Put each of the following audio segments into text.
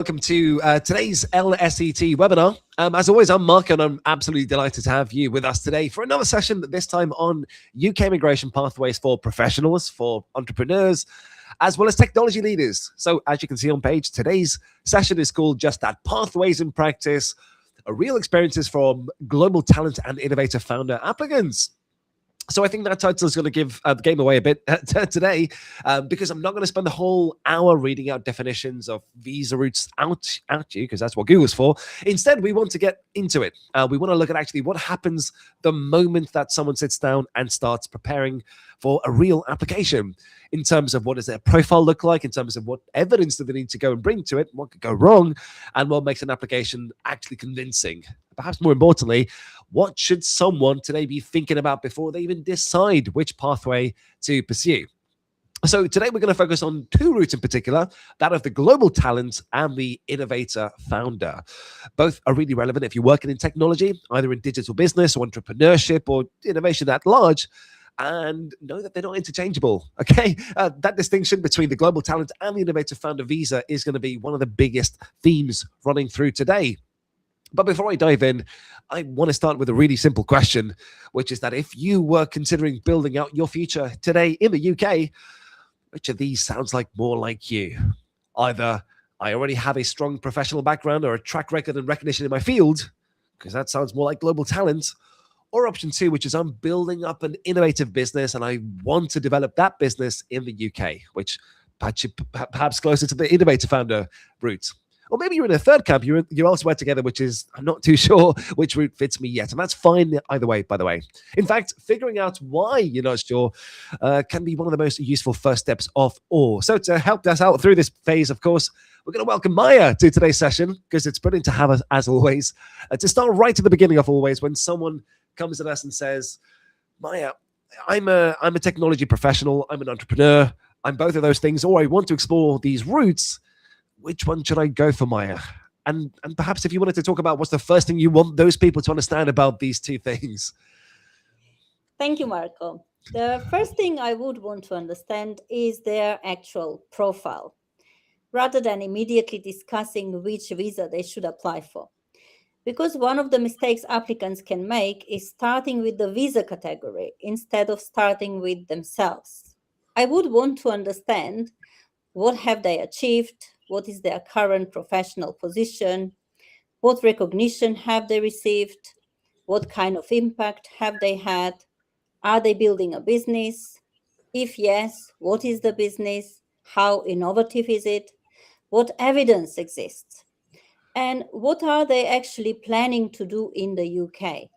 Welcome to today's LSET webinar. As always, I'm Mark, and I'm absolutely delighted to have you with us today for another session, this time on UK immigration pathways for professionals, for entrepreneurs, as well as technology leaders. So as you can see on page, today's session is called just that, Pathways in Practice, real experiences from global talent and innovator founder applicants. So I think that title is going to give the game away a bit today, because I'm not going to spend the whole hour reading out definitions of visa routes out you, because that's what Google's for. Instead, we want to get into it. We want to look at actually what happens the moment that someone sits down and starts preparing for a real application, in terms of what does their profile look like, in terms of what evidence do they need to go and bring to it, what could go wrong, and what makes an application actually convincing. Perhaps more importantly, what should someone today be thinking about before they even decide which pathway to pursue? So today we're going to focus on two routes in particular, that of the global talent and the innovator founder. Both are really relevant if you're working in technology, either in digital business or entrepreneurship or innovation at large. And know that they're not interchangeable, okay? That distinction between the global talent and the innovator founder visa is going to be one of the biggest themes running through today. But before I dive in, I want to start with a really simple question, which is that if you were considering building out your future today in the UK, which of these sounds like more like you? Either I already have a strong professional background or a track record and recognition in my field, because that sounds more like global talent, or option two, which is I'm building up an innovative business and I want to develop that business in the UK, which perhaps closer to the innovator founder route. Or maybe you're in a third camp, you're elsewhere together, which is, I'm not too sure which route fits me yet. And that's fine either way, by the way. In fact, figuring out why you're not sure can be one of the most useful first steps of all. So to help us out through this phase, of course, we're going to welcome Maja to today's session, because it's brilliant to have us, as always, to start right at the beginning of always, when someone comes at us and says, Maja, I'm a technology professional, I'm an entrepreneur, I'm both of those things, or I want to explore these routes. Which one should I go for, Maja? And perhaps if you wanted to talk about what's the first thing you want those people to understand about these two things. Thank you, Marco. The first thing I would want to understand is their actual profile, rather than immediately discussing which visa they should apply for. Because one of the mistakes applicants can make is starting with the visa category instead of starting with themselves. I would want to understand what have they achieved, what is their current professional position, what recognition have they received, what kind of impact have they had, are they building a business? If yes, what is the business? How innovative is it? What evidence exists? And what are they actually planning to do in the UK?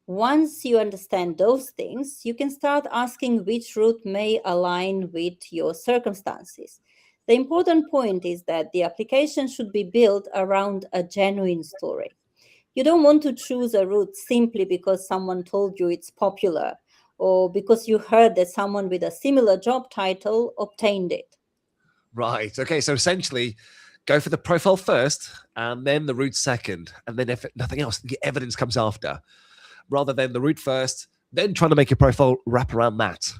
Once you understand those things, you can start asking which route may align with your circumstances. The important point is that the application should be built around a genuine story. You don't want to choose a route simply because someone told you it's popular or because you heard that someone with a similar job title obtained it. Right. Okay. So essentially, go for the profile first and then the route second. And then if nothing else, the evidence comes after, rather than the route first, then trying to make your profile wrap around that.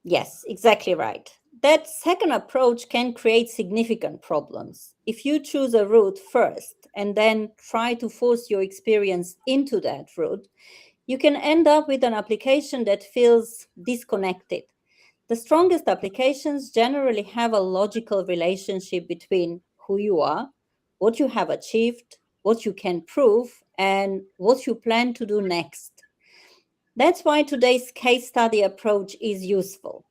Yes, exactly right. That second approach can create significant problems. If you choose a route first and then try to force your experience into that route, you can end up with an application that feels disconnected. The strongest applications generally have a logical relationship between who you are, what you have achieved, what you can prove, and what you plan to do next. That's why today's case study approach is useful.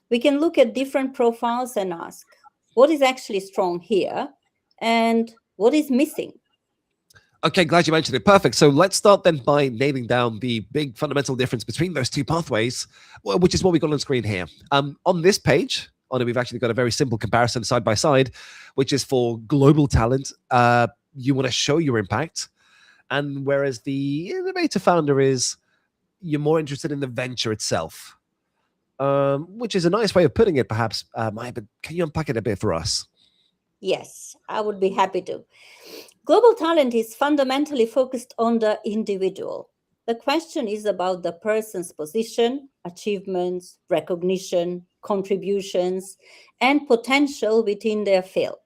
We can look at different profiles and ask, what is actually strong here and what is missing? Okay, glad you mentioned it. Perfect. So let's start then by nailing down the big fundamental difference between those two pathways, which is what we've got on screen here. On this page, on it, we've actually got a very simple comparison side by side, which is for global talent. You want to show your impact. And whereas the innovator founder is, you're more interested in the venture itself, which is a nice way of putting it, perhaps. Maya, but can you unpack it a bit for us? Yes, I would be happy to. Global talent is fundamentally focused on the individual. The question is about the person's position, achievements, recognition, contributions, and potential within their field.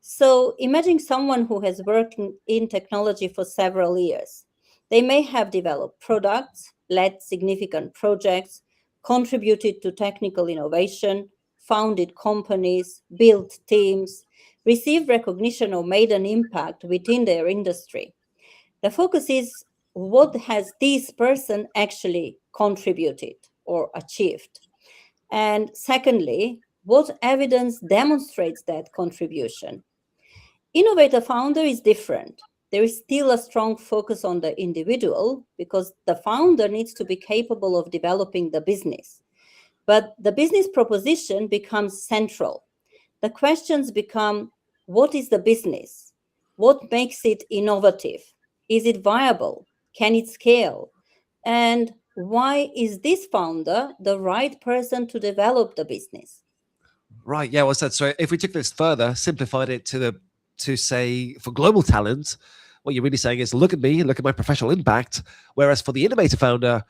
So imagine someone who has worked in technology for several years. They may have developed products, led significant projects, contributed to technical innovation, founded companies, built teams, received recognition or made an impact within their industry. The focus is what has this person actually contributed or achieved? And secondly, what evidence demonstrates that contribution? Innovator founder is different. There is still a strong focus on the individual because the founder needs to be capable of developing the business. But the business proposition becomes central. The questions become, what is the business? What makes it innovative? Is it viable? Can it scale? And why is this founder the right person to develop the business? Right. Yeah. Well said. So if we took this further, simplified it to say for global talent, what you're really saying is look at me, look at my professional impact. Whereas for the innovator founder,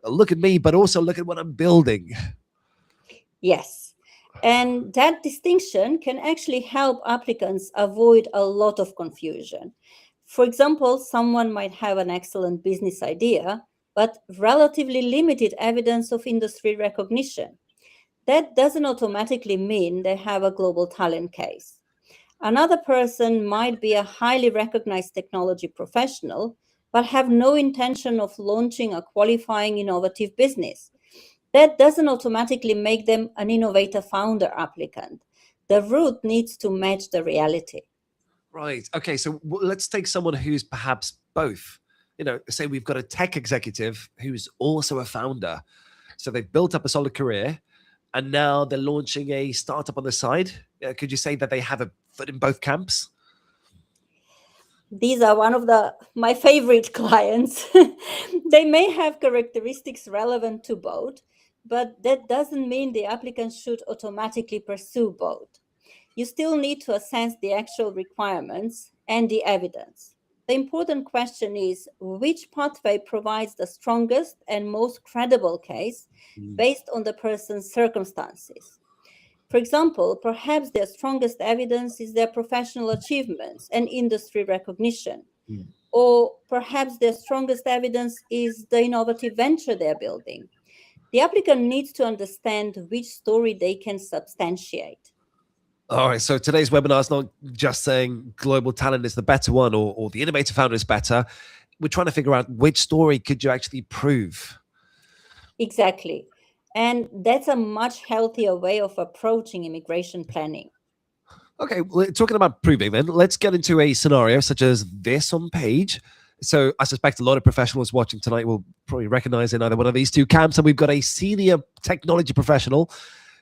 look at me, but also look at what I'm building. Yes. And that distinction can actually help applicants avoid a lot of confusion. For example, someone might have an excellent business idea, but relatively limited evidence of industry recognition. That doesn't automatically mean they have a global talent case. Another person might be a highly recognized technology professional, but have no intention of launching a qualifying innovative business. That doesn't automatically make them an innovator founder applicant. The route needs to match the reality. Right. Okay. So let's take someone who's perhaps both. Say we've got a tech executive who's also a founder. So they've built up a solid career and now they're launching a startup on the side. Could you say that they have a foot in both camps? These are one of my favorite clients. They may have characteristics relevant to both, but that doesn't mean the applicant should automatically pursue both. You still need to assess the actual requirements and the evidence. The important question is which pathway provides the strongest and most credible case based on the person's circumstances. For example, perhaps their strongest evidence is their professional achievements and industry recognition. Or perhaps their strongest evidence is the innovative venture they're building. The applicant needs to understand which story they can substantiate. All right. So today's webinar is not just saying global talent is the better one or the innovator founder is better. We're trying to figure out which story could you actually prove. Exactly. And that's a much healthier way of approaching immigration planning. Okay, well, talking about proving then, let's get into a scenario such as this on page. So I suspect a lot of professionals watching tonight will probably recognize in either one of these two camps. And we've got a senior technology professional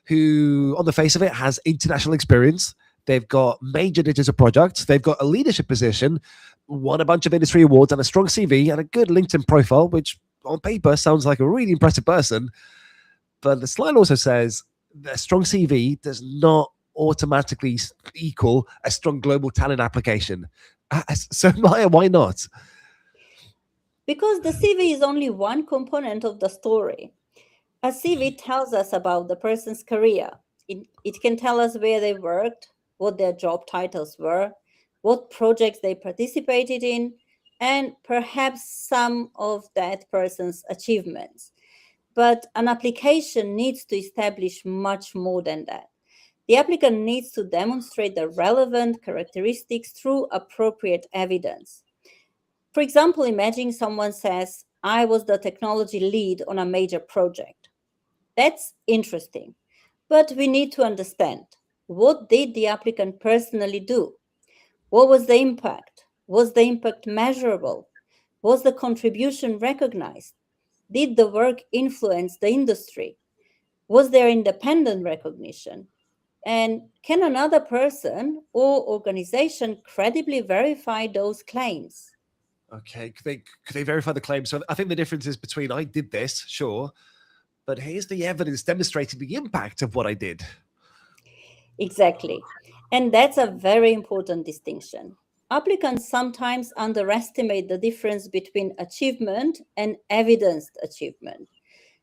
who, on the face of it, has international experience. They've got major digital projects. They've got a leadership position, won a bunch of industry awards and a strong CV and a good LinkedIn profile, which on paper sounds like a really impressive person. But the slide also says a strong CV does not automatically equal a strong global talent application. So Maja, why not? Because the CV is only one component of the story. A CV tells us about the person's career. It can tell us where they worked, what their job titles were, what projects they participated in, and perhaps some of that person's achievements. But an application needs to establish much more than that. The applicant needs to demonstrate the relevant characteristics through appropriate evidence. For example, imagine someone says, I was the technology lead on a major project. That's interesting, but we need to understand, what did the applicant personally do? What was the impact? Was the impact measurable? Was the contribution recognized? Did the work influence the industry? Was there independent recognition? And can another person or organization credibly verify those claims? Okay, could they verify the claim? So I think the difference is between I did this, sure, but here's the evidence demonstrating the impact of what I did. Exactly. And that's a very important distinction. Applicants sometimes underestimate the difference between achievement and evidenced achievement.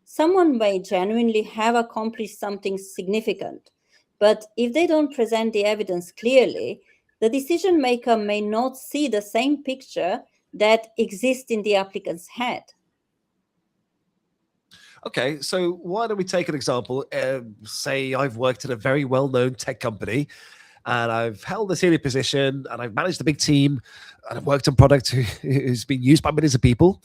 Someone may genuinely have accomplished something significant, But if they don't present the evidence clearly, the decision maker may not see the same picture that exists in the applicant's head. Okay, so why don't we take an example? Say I've worked at a very well-known tech company, and I've held a senior position, and I've managed a big team, and I've worked on product who's been used by millions of people.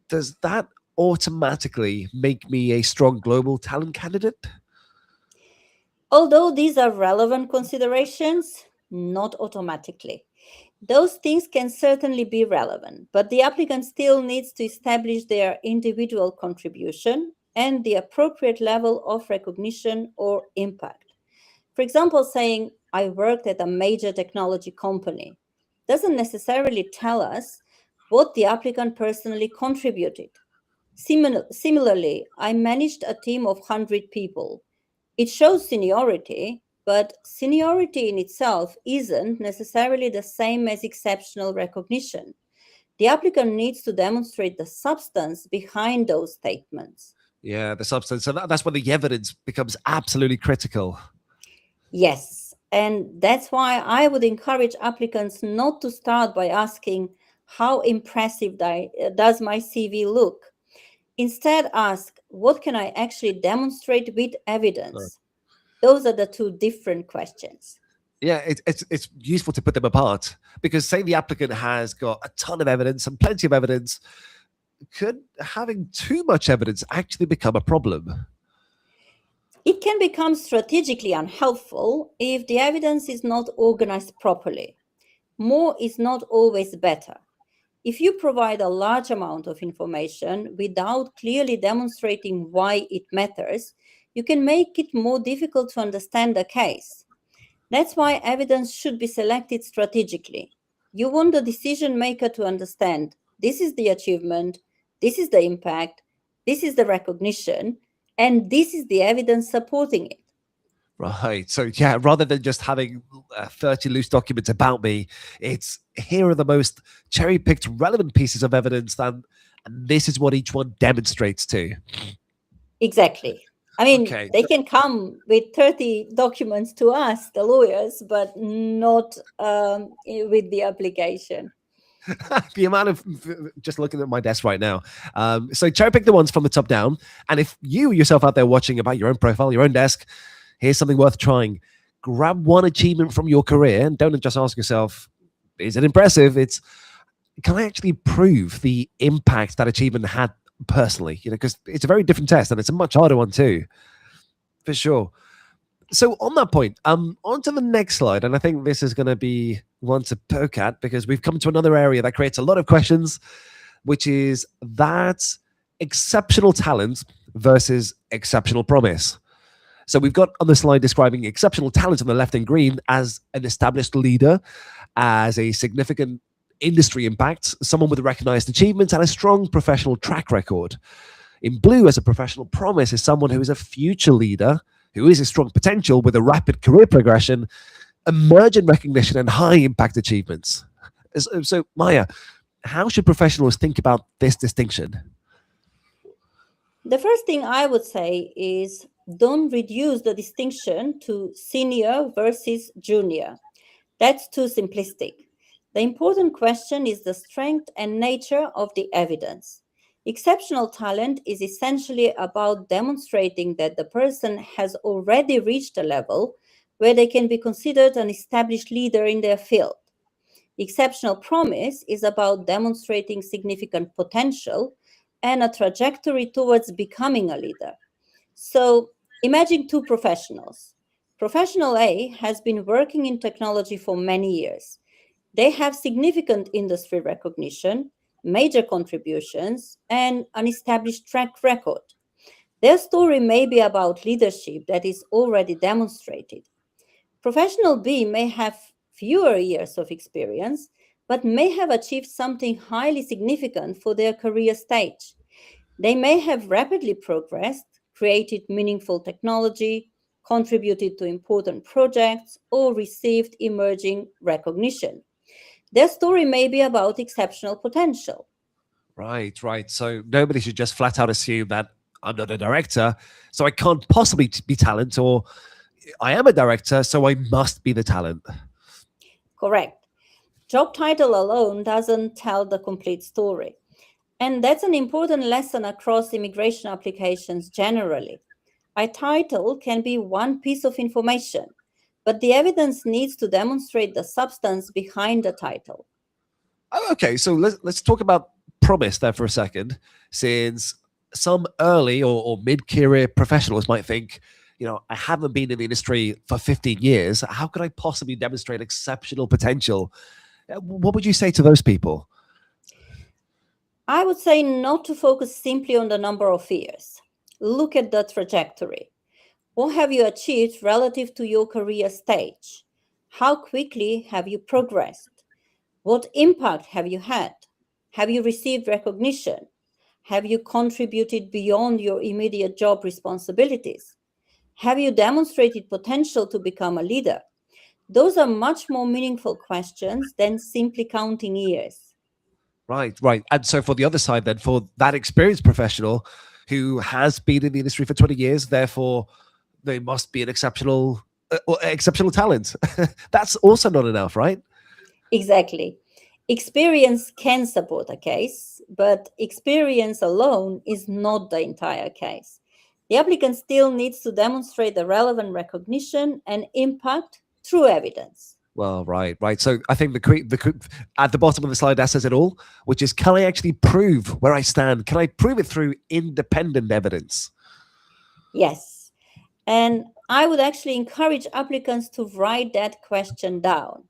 Does that automatically make me a strong global talent candidate? Although these are relevant considerations, not automatically. Those things can certainly be relevant, but the applicant still needs to establish their individual contribution and the appropriate level of recognition or impact. For example, saying, I worked at a major technology company doesn't necessarily tell us what the applicant personally contributed. Similarly, I managed a team of 100 people. It shows seniority, but seniority in itself isn't necessarily the same as exceptional recognition. The applicant needs to demonstrate the substance behind those statements. Yeah, the substance. So that's when the evidence becomes absolutely critical. Yes, and that's why I would encourage applicants not to start by asking, how impressive does my CV look? Instead, ask, what can I actually demonstrate with evidence? Those are the two different questions. Yeah, it's useful to put them apart, because say the applicant has got a ton of evidence and plenty of evidence, could having too much evidence actually become a problem? It can become strategically unhelpful if the evidence is not organized properly. More is not always better. If you provide a large amount of information without clearly demonstrating why it matters, you can make it more difficult to understand the case. That's why evidence should be selected strategically. You want the decision maker to understand this is the achievement, this is the impact, this is the recognition, and this is the evidence supporting it. Right. So yeah, rather than just having 30 loose documents about me, it's here are the most cherry-picked relevant pieces of evidence, and this is what each one demonstrates to. Exactly. I mean, Okay. they can come with 30 documents to us, the lawyers, but not with the application. The amount of, just looking at my desk right now. So cherry pick the ones from the top down. And if you yourself out there watching about your own profile, your own desk, here's something worth trying. Grab one achievement from your career and don't just ask yourself, is it impressive? It's, can I actually prove the impact that achievement had personally? You know, because it's a very different test and it's a much harder one too, for sure. So on that point, on to the next slide. And I think this is going to be one to poke at, because we've come to another area that creates a lot of questions, which is that exceptional talent versus exceptional promise. So we've got on the slide describing exceptional talent on the left in green as an established leader, as a significant industry impact, someone with recognized achievements and a strong professional track record. In blue, as a professional promise, is someone who is a future leader, who is a strong potential with a rapid career progression, emergent recognition, and high impact achievements. So Maja, how should professionals think about this distinction? The first thing I would say is don't reduce the distinction to senior versus junior. That's too simplistic. The important question is the strength and nature of the evidence. Exceptional talent is essentially about demonstrating that the person has already reached a level where they can be considered an established leader in their field. Exceptional promise is about demonstrating significant potential and a trajectory towards becoming a leader. So imagine two professionals. Professional A has been working in technology for many years. They have significant industry recognition, major contributions, and an established track record. Their story may be about leadership that is already demonstrated. Professional B may have fewer years of experience, but may have achieved something highly significant for their career stage. They may have rapidly progressed, created meaningful technology, contributed to important projects, or received emerging recognition. Their story may be about exceptional potential. Right. So nobody should just flat out assume that I'm not a director, so I can't possibly be talent, or I am a director, so I must be the talent. Correct. Job title alone doesn't tell the complete story. And that's an important lesson across immigration applications generally. A title can be one piece of information, but the evidence needs to demonstrate the substance behind the title. Oh, okay, so let's talk about promise there for a second, since some early or mid-career professionals might think, I haven't been in the industry for 15 years. How could I possibly demonstrate exceptional potential? What would you say to those people? I would say not to focus simply on the number of years. Look at the trajectory. What have you achieved relative to your career stage? How quickly have you progressed? What impact have you had? Have you received recognition? Have you contributed beyond your immediate job responsibilities? Have you demonstrated potential to become a leader? Those are much more meaningful questions than simply counting years. Right, right. And so for the other side, then, for that experienced professional who has been in the industry for 20 years, therefore they must be an exceptional talent. That's also not enough, right? Exactly. Experience can support a case, but experience alone is not the entire case. The applicant still needs to demonstrate the relevant recognition and impact through evidence. Well, right, right. So I think at the bottom of the slide that says it all, which is, can I actually prove where I stand? Can I prove it through independent evidence? Yes. And I would actually encourage applicants to write that question down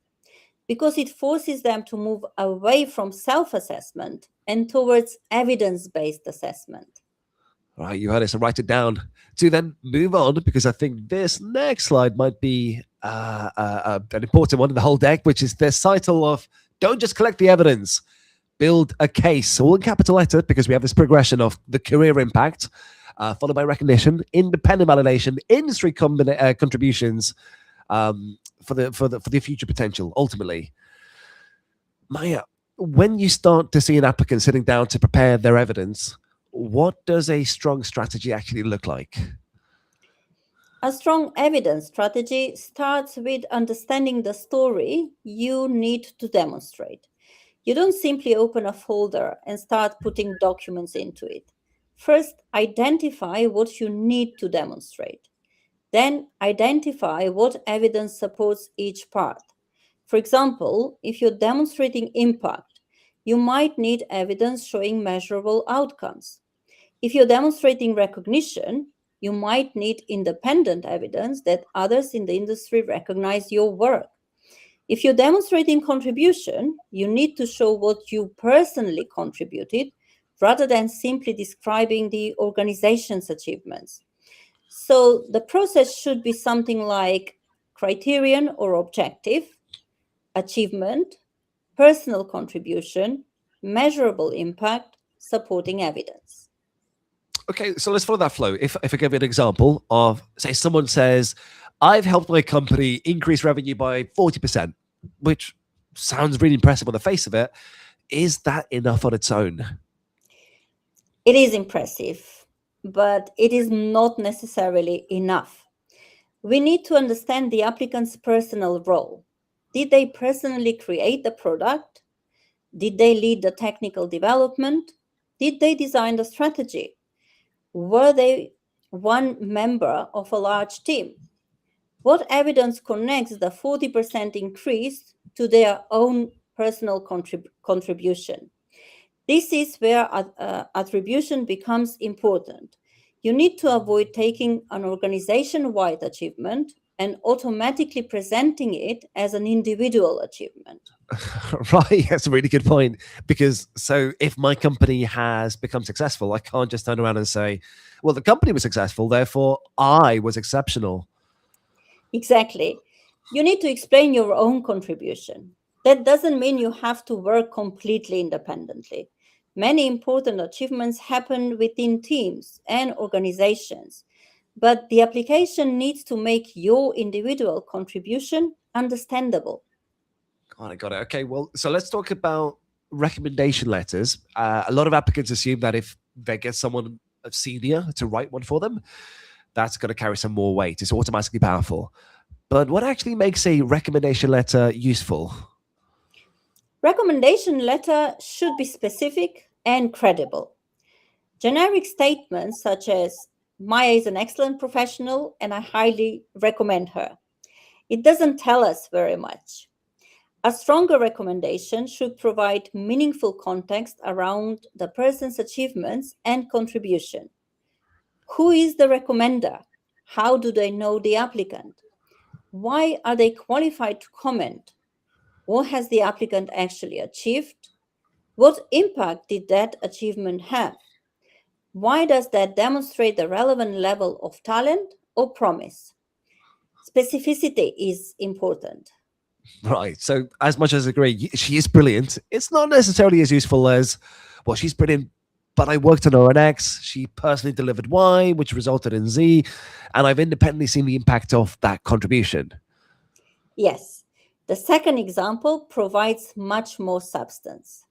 because it forces them to move away from self-assessment and towards evidence-based assessment. Right, you heard it. So write it down. To then move on, because I think this next slide might be an important one in the whole deck, which is this title of "Don't just collect the evidence, build a case." All in capital letter, because we have this progression of the career impact, followed by recognition, independent validation, industry contributions for the future potential. Ultimately, Maja, when you start to see an applicant sitting down to prepare their evidence, what does a strong strategy actually look like? A strong evidence strategy starts with understanding the story you need to demonstrate. You don't simply open a folder and start putting documents into it. First, identify what you need to demonstrate. Then, identify what evidence supports each part. For example, if you're demonstrating impact, you might need evidence showing measurable outcomes. If you're demonstrating recognition, you might need independent evidence that others in the industry recognize your work. If you're demonstrating contribution, you need to show what you personally contributed rather than simply describing the organization's achievements. So the process should be something like criterion or objective, achievement, personal contribution, measurable impact, supporting evidence. Okay, so let's follow that flow. If I give you an example of, say, someone says, I've helped my company increase revenue by 40%, which sounds really impressive on the face of it. Is that enough on its own? It is impressive, but it is not necessarily enough. We need to understand the applicant's personal role. Did they personally create the product? Did they lead the technical development? Did they design the strategy? Were they one member of a large team? What evidence connects the 40% increase to their own personal contribution? This is where attribution becomes important. You need to avoid taking an organization-wide achievement and automatically presenting it as an individual achievement. Right, that's a really good point. Because so if my company has become successful, I can't just turn around and say, well, the company was successful, therefore I was exceptional. Exactly. You need to explain your own contribution. That doesn't mean you have to work completely independently. Many important achievements happen within teams and organizations, but the application needs to make your individual contribution understandable. Got it. Okay, well, so let's talk about recommendation letters. A lot of applicants assume that if they get someone senior to write one for them, that's going to carry some more weight. It's automatically powerful. But what actually makes a recommendation letter useful? Recommendation letter should be specific and credible. Generic statements such as, Maja is an excellent professional and I highly recommend her. It doesn't tell us very much. A stronger recommendation should provide meaningful context around the person's achievements and contribution. Who is the recommender? How do they know the applicant? Why are they qualified to comment? What has the applicant actually achieved? What impact did that achievement have? Why does that demonstrate the relevant level of talent or promise? Specificity is important. Right. So, as much as I agree, she is brilliant. It's not necessarily as useful as, well, she's brilliant, but I worked on her on X. She personally delivered Y, which resulted in Z, and I've independently seen the impact of that contribution. Yes. The second example provides much more substance.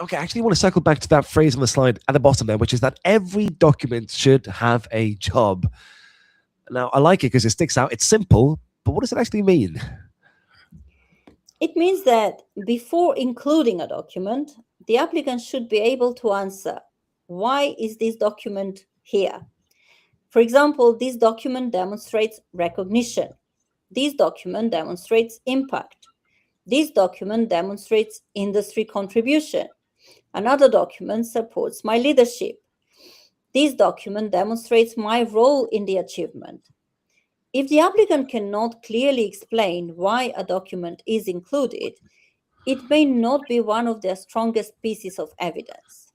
Okay, I actually want to circle back to that phrase on the slide at the bottom there, which is that every document should have a job. Now, I like it because it sticks out. It's simple, but what does it actually mean? It means that before including a document, the applicant should be able to answer, why is this document here? For example, this document demonstrates recognition. This document demonstrates impact. This document demonstrates industry contribution. Another document supports my leadership. This document demonstrates my role in the achievement. If the applicant cannot clearly explain why a document is included, it may not be one of their strongest pieces of evidence.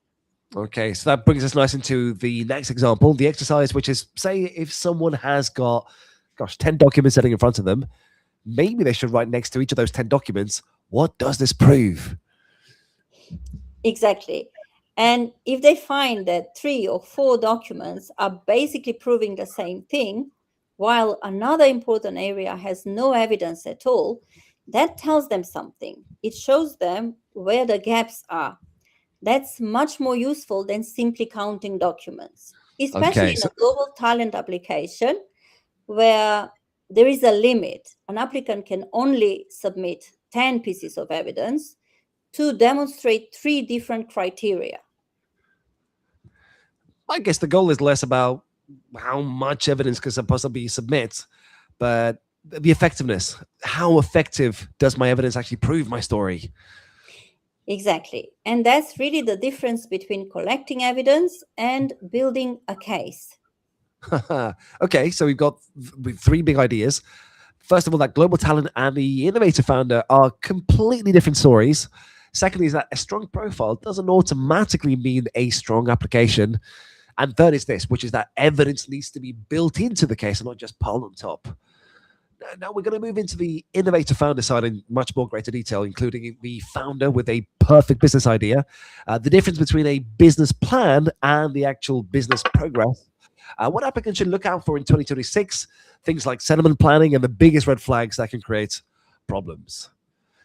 Okay, so that brings us nice into the next example, the exercise, which is, say, if someone has got, 10 documents sitting in front of them, maybe they should write next to each of those 10 documents, what does this prove? Exactly. And if they find that 3 or 4 documents are basically proving the same thing, while another important area has no evidence at all, that tells them something. It shows them where the gaps are. That's much more useful than simply counting documents, especially in a global talent application where there is a limit. An applicant can only submit 10 pieces of evidence to demonstrate 3 different criteria. I guess the goal is less about how much evidence can supposedly submit, but the effectiveness. How effective does my evidence actually prove my story? Exactly. And that's really the difference between collecting evidence and building a case. Okay, so we've got 3 big ideas. First of all, that global talent and the Innovator founder are completely different stories. Secondly, is that a strong profile doesn't automatically mean a strong application. And third is this, which is that evidence needs to be built into the case and not just piled on top. Now we're going to move into the Innovator founder side in much more greater detail, including the founder with a perfect business idea, the difference between a business plan and the actual business progress, what applicants should look out for in 2026, things like settlement planning and the biggest red flags that can create problems.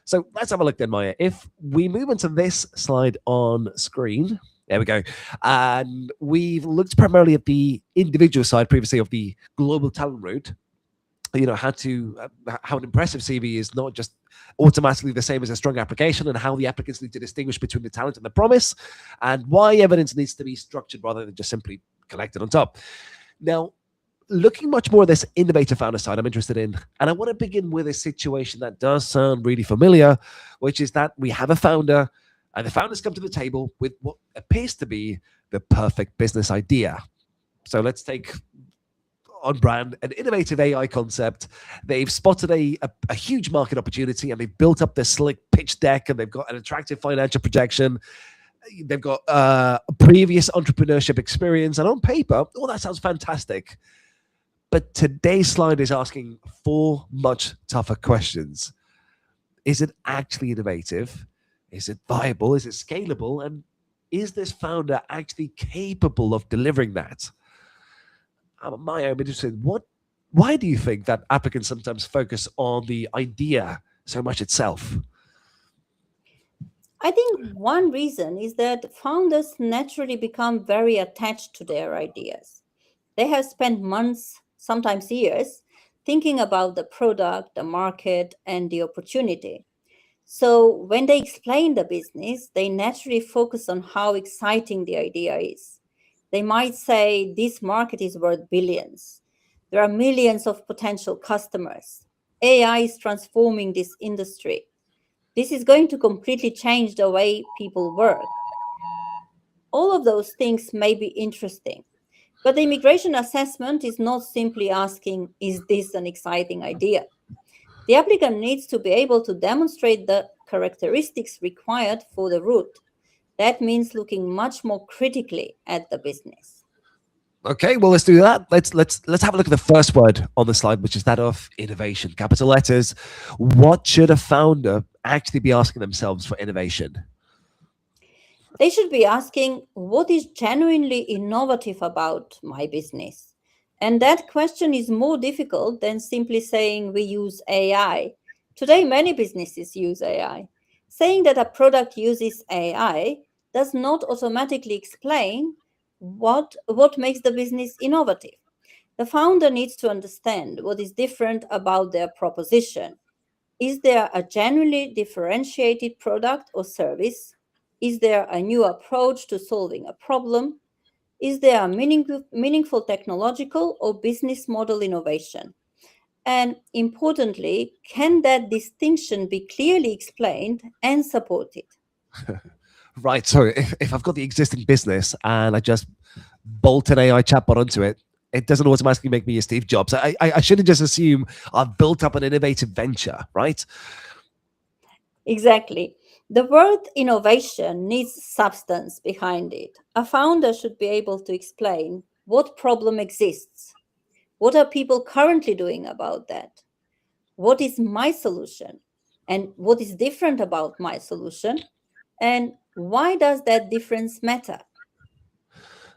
So let's have a look then, Maja. If we move into this slide on screen, there we go. And we've looked primarily at the individual side previously of the global talent route. You know, how an impressive CV is not just automatically the same as a strong application, and how the applicants need to distinguish between the talent and the promise, and why evidence needs to be structured rather than just simply collected on top. Now, looking much more at this Innovator founder side, I'm interested in, and I want to begin with a situation that does sound really familiar, which is that we have a founder, and the founders come to the table with what appears to be the perfect business idea. So let's take on brand an innovative AI concept. They've spotted a huge market opportunity, and they've built up this slick pitch deck, and they've got an attractive financial projection. They've got previous entrepreneurship experience, and on paper, all that sounds fantastic. But today's slide is asking 4 much tougher questions. Is it actually innovative? Is it viable? Is it scalable? And is this founder actually capable of delivering that? Maja, I'm interested. Why do you think that applicants sometimes focus on the idea so much itself? I think one reason is that founders naturally become very attached to their ideas. They have spent months, sometimes years, thinking about the product, the market, and the opportunity. So when they explain the business, they naturally focus on how exciting the idea is. They might say, this market is worth billions. There are millions of potential customers. AI is transforming this industry. This is going to completely change the way people work. All of those things may be interesting, but the immigration assessment is not simply asking, is this an exciting idea? The applicant needs to be able to demonstrate the characteristics required for the route. That means looking much more critically at the business. Okay, well, let's do that. Let's have a look at the first word on the slide, which is that of innovation. Capital letters. What should a founder actually be asking themselves for innovation? They should be asking, what is genuinely innovative about my business? And that question is more difficult than simply saying we use AI. Today, many businesses use AI. Saying that a product uses AI does not automatically explain what makes the business innovative. The founder needs to understand what is different about their proposition. Is there a genuinely differentiated product or service? Is there a new approach to solving a problem? Is there a meaningful technological or business model innovation? And importantly, can that distinction be clearly explained and supported? Right. So if I've got the existing business and I just bolt an AI chatbot onto it, it doesn't automatically make me a Steve Jobs. I shouldn't just assume I've built up an innovative venture, right? Exactly. The word innovation needs substance behind it. A founder should be able to explain what problem exists. What are people currently doing about that? What is my solution? And what is different about my solution? And why does that difference matter?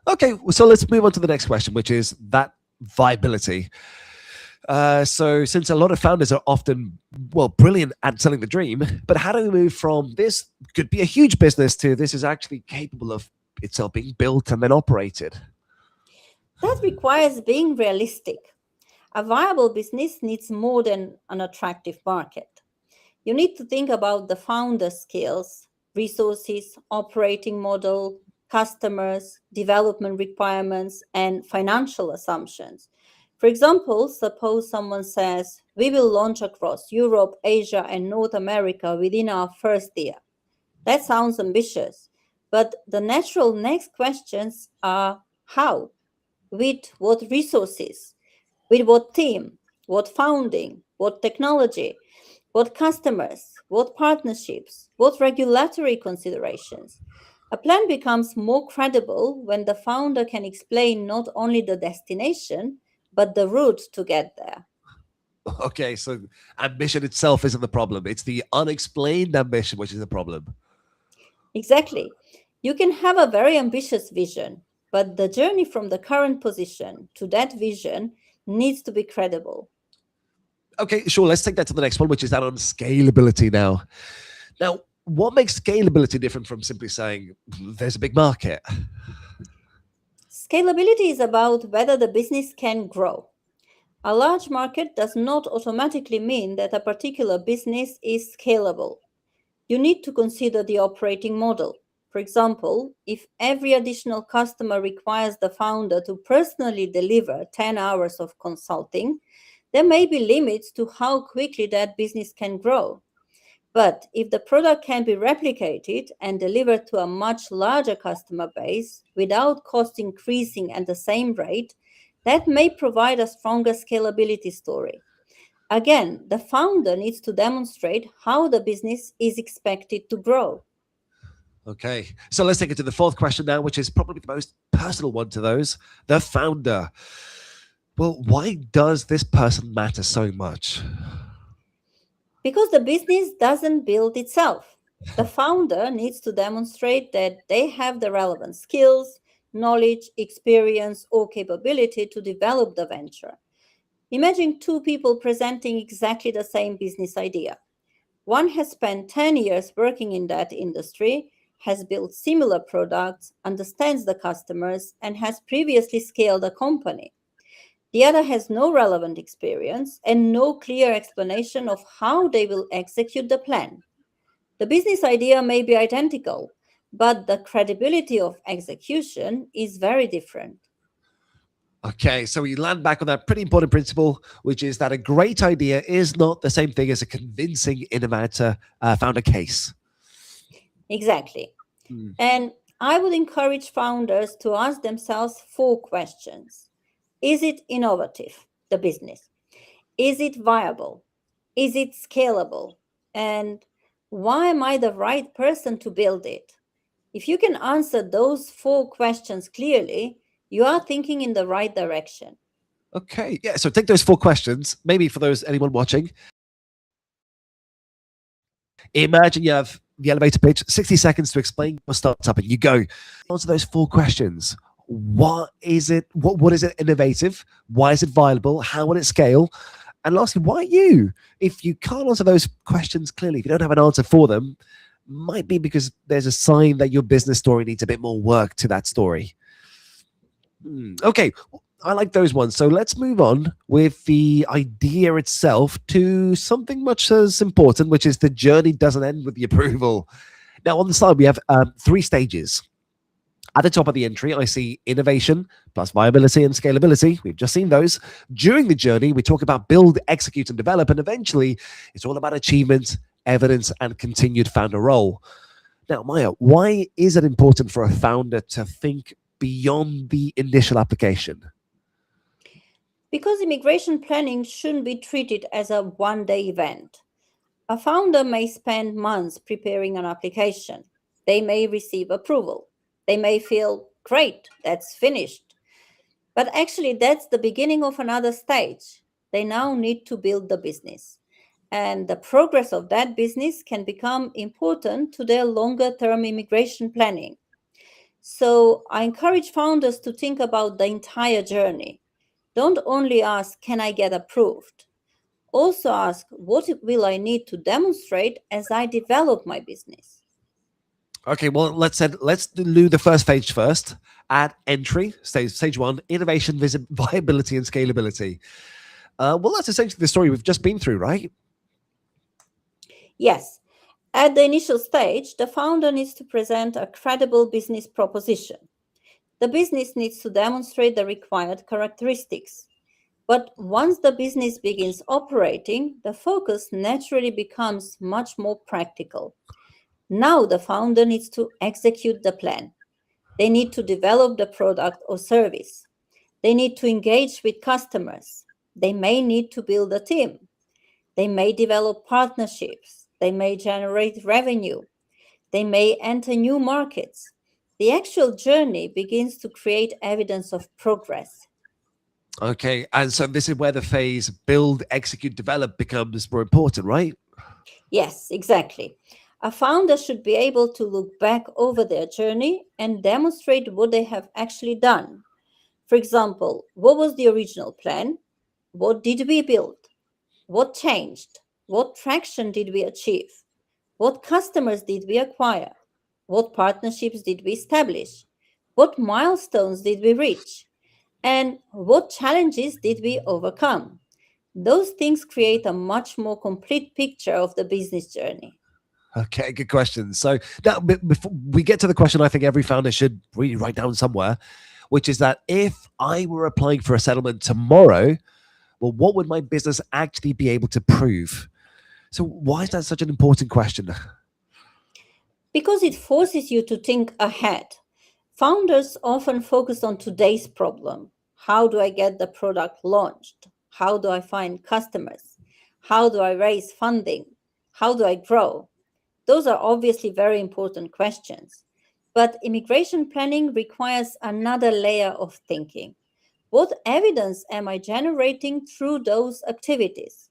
Okay, so let's move on to the next question, which is that viability. So since a lot of founders are often, well, brilliant at selling the dream, but how do we move from this could be a huge business to this is actually capable of itself being built and then operated? That requires being realistic. A viable business needs more than an attractive market. You need to think about the founder skills, resources, operating model, customers, development requirements, and financial assumptions. For example, suppose someone says, we will launch across Europe, Asia, and North America within our first year. That sounds ambitious, but the natural next questions are how? With what resources? With what team? What founding? What technology? What customers? What partnerships? What regulatory considerations? A plan becomes more credible when the founder can explain not only the destination, but the route to get there. Okay, so ambition itself isn't the problem. It's the unexplained ambition which is the problem. Exactly. You can have a very ambitious vision, but the journey from the current position to that vision needs to be credible. Okay, sure. Let's take that to the next one, which is that on scalability now. Now, what makes scalability different from simply saying there's a big market? Scalability is about whether the business can grow. A large market does not automatically mean that a particular business is scalable. You need to consider the operating model. For example, if every additional customer requires the founder to personally deliver 10 hours of consulting, there may be limits to how quickly that business can grow. But if the product can be replicated and delivered to a much larger customer base without cost increasing at the same rate, that may provide a stronger scalability story. Again, the founder needs to demonstrate how the business is expected to grow. Okay, so let's take it to the fourth question now, which is probably the most personal one to those, the founder. Well, why does this person matter so much? Because the business doesn't build itself. The founder needs to demonstrate that they have the relevant skills, knowledge, experience, or capability to develop the venture. Imagine two people presenting exactly the same business idea. One has spent 10 years working in that industry, has built similar products, understands the customers, and has previously scaled a company. The other has no relevant experience and no clear explanation of how they will execute the plan. The business idea may be identical, but the credibility of execution is very different. Okay, so we land back on that pretty important principle, which is that a great idea is not the same thing as a convincing innovator founder case. Exactly. And I would encourage founders to ask themselves 4 questions. Is it innovative, the business? Is it viable? Is it scalable? And why am I the right person to build it? If you can answer those 4 questions clearly, you are thinking in the right direction. Okay, yeah, so take those 4 questions, maybe for anyone watching. Imagine you have the elevator pitch, 60 seconds to explain your startup, and you go. Answer those 4 questions. What is it? What is it innovative? Why is it viable? How will it scale? And lastly, why you? If you can't answer those questions clearly, if you don't have an answer for them, might be because there's a sign that your business story needs a bit more work to that story. Okay, I like those ones. So let's move on with the idea itself to something much as important, which is the journey doesn't end with the approval. Now, on the slide, we have 3 stages. At the top of the entry, I see innovation plus viability and scalability. We've just seen those. During the journey, we talk about build, execute, and develop. And eventually, it's all about achievement, evidence, and continued founder role. Now, Maja, why is it important for a founder to think beyond the initial application? Because immigration planning shouldn't be treated as a one-day event. A founder may spend months preparing an application. They may receive approval. They may feel, great, that's finished. But actually, that's the beginning of another stage. They now need to build the business. And the progress of that business can become important to their longer-term immigration planning. So I encourage founders to think about the entire journey. Don't only ask, can I get approved? Also ask, what will I need to demonstrate as I develop my business? Okay, well, let's do the first stage first. At entry, stage 1, innovation, viability, and scalability. Well, that's essentially the story we've just been through, right? Yes. At the initial stage, the founder needs to present a credible business proposition. The business needs to demonstrate the required characteristics. But once the business begins operating, the focus naturally becomes much more practical. Now the founder needs to execute the plan. They need to develop the product or service. They need to engage with customers. They may need to build a team. They may develop partnerships. They may generate revenue. They may enter new markets. The actual journey begins to create evidence of progress. Okay, and so this is where the phase build, execute, develop becomes more important, right? Yes, exactly. A founder should be able to look back over their journey and demonstrate what they have actually done. For example, what was the original plan? What did we build? What changed? What traction did we achieve? What customers did we acquire? What partnerships did we establish? What milestones did we reach? And what challenges did we overcome? Those things create a much more complete picture of the business journey. Okay, good question. So now, before we get to the question, I think every founder should really write down somewhere, which is that if I were applying for a settlement tomorrow, well, what would my business actually be able to prove? So why is that such an important question? Because it forces you to think ahead. Founders often focus on today's problem. How do I get the product launched? How do I find customers? How do I raise funding? How do I grow? Those are obviously very important questions. But immigration planning requires another layer of thinking. What evidence am I generating through those activities?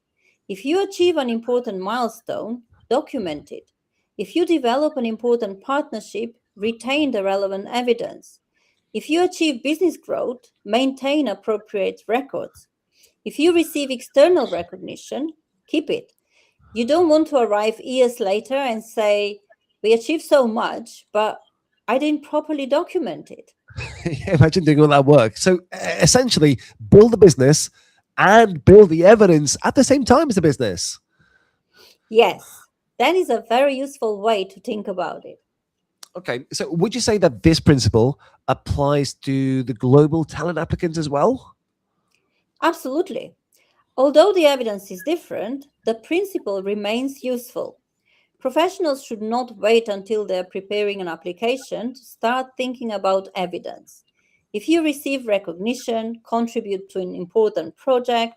If you achieve an important milestone, document it. If you develop an important partnership, retain the relevant evidence. If you achieve business growth, maintain appropriate records. If you receive external recognition, keep it. You don't want to arrive years later and say, We achieved so much, but I didn't properly document it. Imagine doing all that work. So essentially, build the business and build the evidence at the same time as the business. Yes, that is a very useful way to think about it. Okay, so would you say that this principle applies to the global talent applicants as well? Absolutely. Although the evidence is different, the principle remains useful. Professionals should not wait until they're preparing an application to start thinking about evidence. If you receive recognition, contribute to an important project,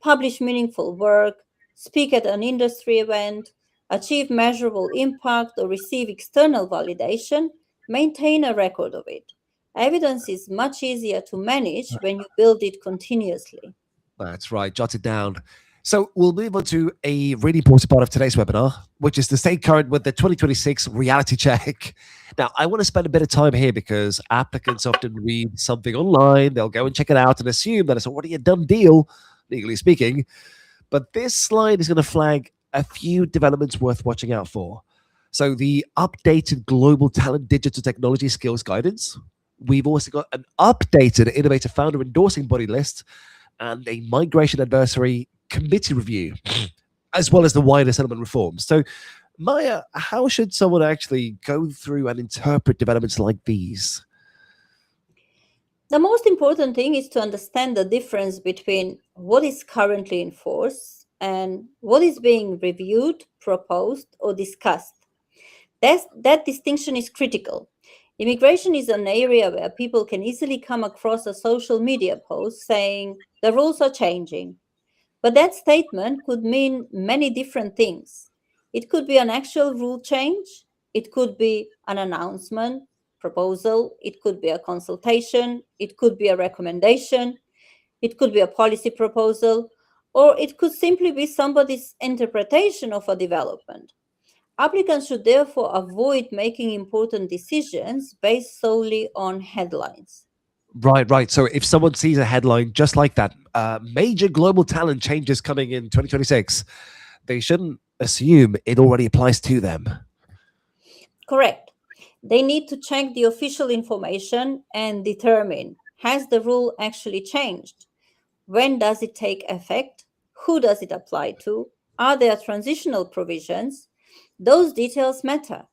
publish meaningful work, speak at an industry event, achieve measurable impact, or receive external validation, maintain a record of it. Evidence is much easier to manage when you build it continuously. That's right, jot it down. So we'll move on to a really important part of today's webinar, which is to stay current with the 2026 reality check. Now, I want to spend a bit of time here because applicants often read something online, they'll go and check it out and assume that it's already a done deal, legally speaking. But this slide is going to flag a few developments worth watching out for. So the updated Global Talent Digital Technology Skills Guidance. We've also got an updated Innovator Founder Endorsing Body List and a Migration Advisory Committee review, as well as the wider settlement reforms. So, Maja, how should someone actually go through and interpret developments like these? The most important thing is to understand the difference between what is currently in force and what is being reviewed, proposed, or discussed. That distinction is critical. Immigration is an area where people can easily come across a social media post saying the rules are changing. But that statement could mean many different things. It could be an actual rule change, it could be an announcement, proposal, it could be a consultation, it could be a recommendation, it could be a policy proposal, or it could simply be somebody's interpretation of a development. Applicants should therefore avoid making important decisions based solely on headlines. Right, right. So if someone sees a headline just like that, major global talent changes coming in 2026, they shouldn't assume it already applies to them. Correct. They need to check the official information and determine, has the rule actually changed? When does it take effect? Who does it apply to? Are there transitional provisions? Those details matter.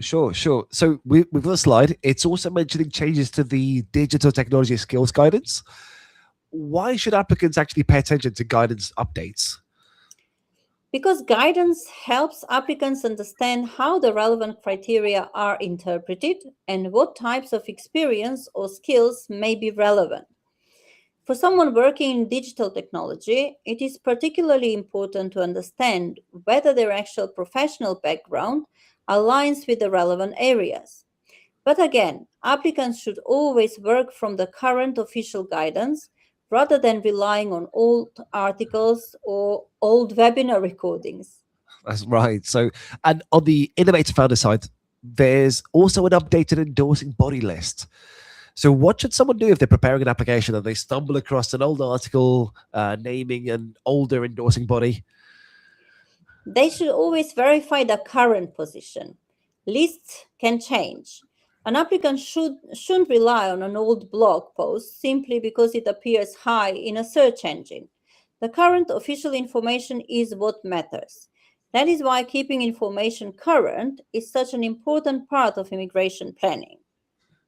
Sure, sure. So with the slide, it's also mentioning changes to the digital technology skills guidance. Why should applicants actually pay attention to guidance updates? Because guidance helps applicants understand how the relevant criteria are interpreted and what types of experience or skills may be relevant. For someone working in digital technology, it is particularly important to understand whether their actual professional background aligns with the relevant areas. But again, applicants should always work from the current official guidance rather than relying on old articles or old webinar recordings. That's right. So, and on the Innovator Founder side, there's also an updated endorsing body list. So, what should someone do if they're preparing an application and they stumble across an old article naming an older endorsing body? They should always verify the current position. Lists can change. An applicant shouldn't rely on an old blog post simply because it appears high in a search engine. The current official information is what matters. That is why keeping information current is such an important part of immigration planning.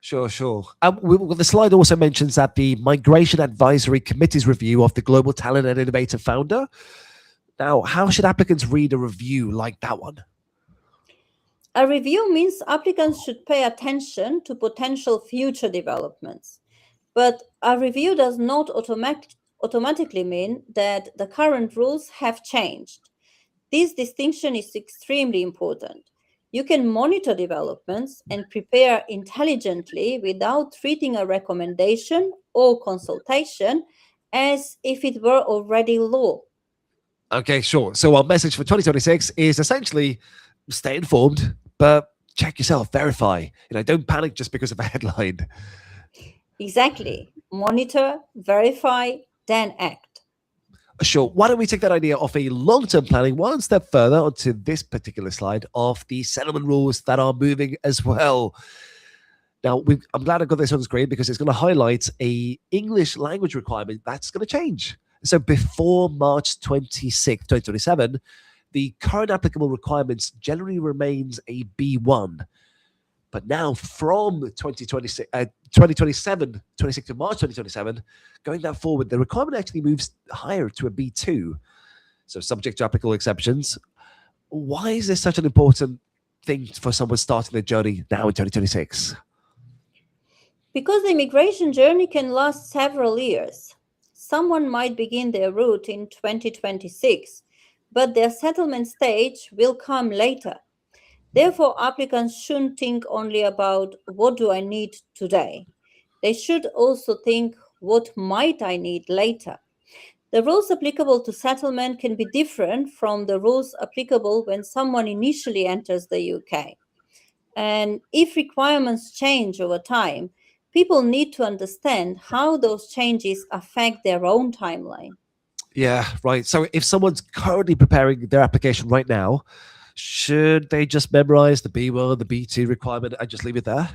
Sure, sure. The slide also mentions that the Migration Advisory Committee's review of the Global Talent and Innovator Founder. Now, how should applicants read a review like that one? A review means applicants should pay attention to potential future developments. But a review does not automatically mean that the current rules have changed. This distinction is extremely important. You can monitor developments and prepare intelligently without treating a recommendation or consultation as if it were already law. Okay, sure. So our message for 2026 is essentially stay informed, but check yourself, verify. Don't panic just because of a headline. Exactly. Monitor, verify, then act. Sure. Why don't we take that idea of a long-term planning one step further onto this particular slide of the settlement rules that are moving as well. Now, I'm glad I got this on screen because it's going to highlight a English language requirement that's going to change. So before March 26, 2027, the current applicable requirements generally remains a B1. But now from 2026, 2027, 26 to March 2027, going that forward, the requirement actually moves higher to a B2. So subject to applicable exceptions. Why is this such an important thing for someone starting their journey now in 2026? Because the immigration journey can last several years. Someone might begin their route in 2026, but their settlement stage will come later. Therefore, applicants shouldn't think only about what do I need today. They should also think what might I need later. The rules applicable to settlement can be different from the rules applicable when someone initially enters the UK. And if requirements change over time, people need to understand how those changes affect their own timeline. Yeah, right. So if someone's currently preparing their application right now, should they just memorize the B1, the B2 requirement and just leave it there?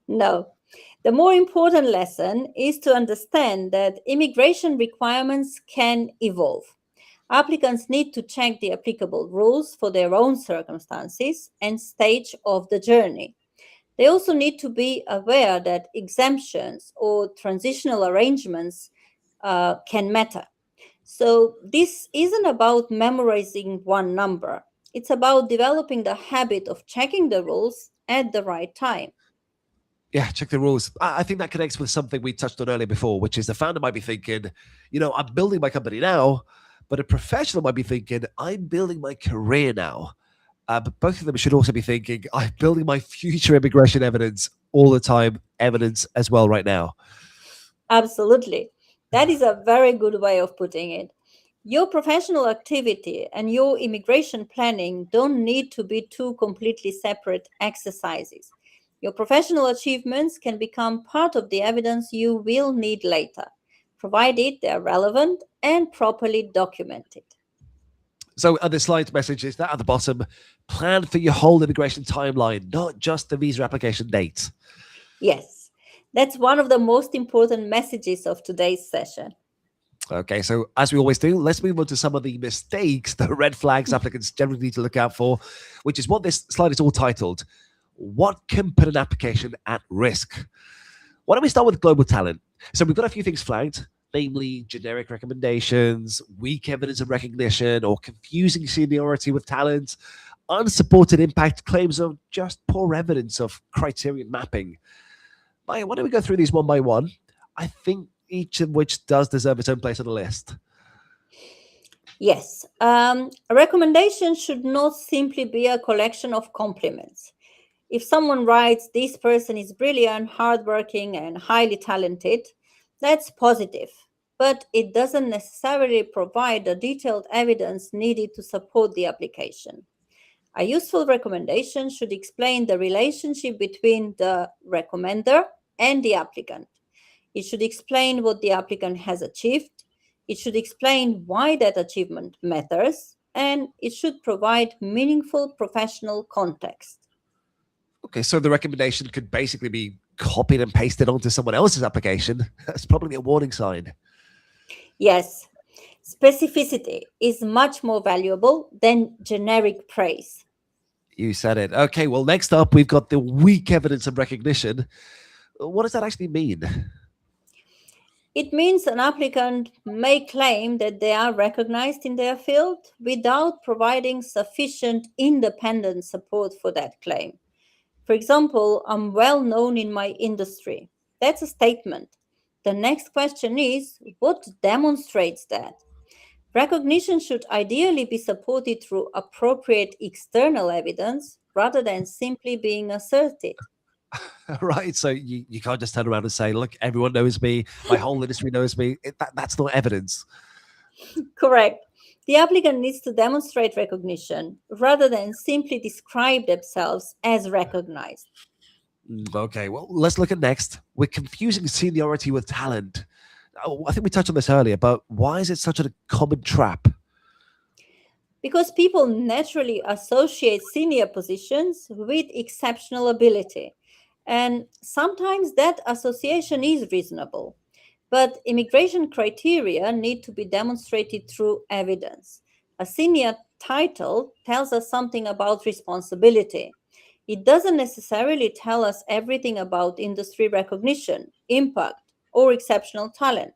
No. The more important lesson is to understand that immigration requirements can evolve. Applicants need to check the applicable rules for their own circumstances and stage of the journey. They also need to be aware that exemptions or transitional arrangements can matter. So this isn't about memorizing one number. It's about developing the habit of checking the rules at the right time. Yeah, check the rules. I think that connects with something we touched on earlier before, which is the founder might be thinking, I'm building my company now, but a professional might be thinking, I'm building my career now. But both of them should also be thinking, I'm building my future immigration evidence all the time, evidence as well right now. Absolutely. That is a very good way of putting it. Your professional activity and your immigration planning don't need to be two completely separate exercises. Your professional achievements can become part of the evidence you will need later, provided they're relevant and properly documented. So the slide's message is that at the bottom, plan for your whole immigration timeline, not just the visa application date. Yes, that's one of the most important messages of today's session. Okay, so as we always do, let's move on to some of the mistakes, the red flags applicants generally need to look out for, which is what this slide is all titled. What can put an application at risk? Why don't we start with global talent? So we've got a few things flagged, namely generic recommendations, weak evidence of recognition, or confusing seniority with talent, unsupported impact claims, or just poor evidence of criterion mapping. Maja, why don't we go through these one by one? I think each of which does deserve its own place on the list. Yes, a recommendation should not simply be a collection of compliments. If someone writes, this person is brilliant, hardworking, and highly talented, that's positive, but it doesn't necessarily provide the detailed evidence needed to support the application. A useful recommendation should explain the relationship between the recommender and the applicant. It should explain what the applicant has achieved. It should explain why that achievement matters, and it should provide meaningful professional context. Okay, so the recommendation could basically be copied and pasted onto someone else's application. That's probably a warning sign. Yes, specificity is much more valuable than generic praise. You said it. Okay, well, next up, we've got the weak evidence of recognition. What does that actually mean? It means an applicant may claim that they are recognized in their field without providing sufficient independent support for that claim. For example, I'm well known in my industry. That's a statement. The next question is, what demonstrates that? Recognition should ideally be supported through appropriate external evidence rather than simply being asserted. Right, so you can't just turn around and say, look, everyone knows me, my whole industry knows me. That's not evidence. Correct. The applicant needs to demonstrate recognition rather than simply describe themselves as recognized. Okay, well, let's look at next. We're confusing seniority with talent. I think we touched on this earlier, but why is it such a common trap? Because people naturally associate senior positions with exceptional ability. And sometimes that association is reasonable. But immigration criteria need to be demonstrated through evidence. A senior title tells us something about responsibility. It doesn't necessarily tell us everything about industry recognition, impact, or exceptional talent.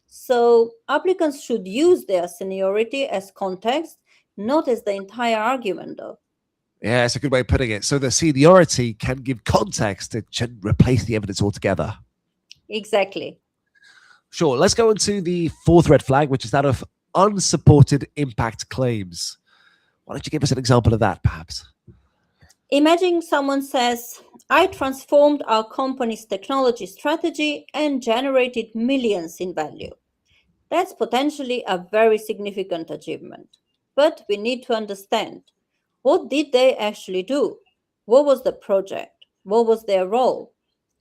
So, applicants should use their seniority as context, not as the entire argument, though. Yeah, it's a good way of putting it. So the seniority can give context. It shouldn't replace the evidence altogether. Exactly. Sure. Let's go into the fourth red flag, which is that of unsupported impact claims. Why don't you give us an example of that, perhaps? Imagine someone says, I transformed our company's technology strategy and generated millions in value. That's potentially a very significant achievement. But we need to understand, what did they actually do? What was the project? What was their role?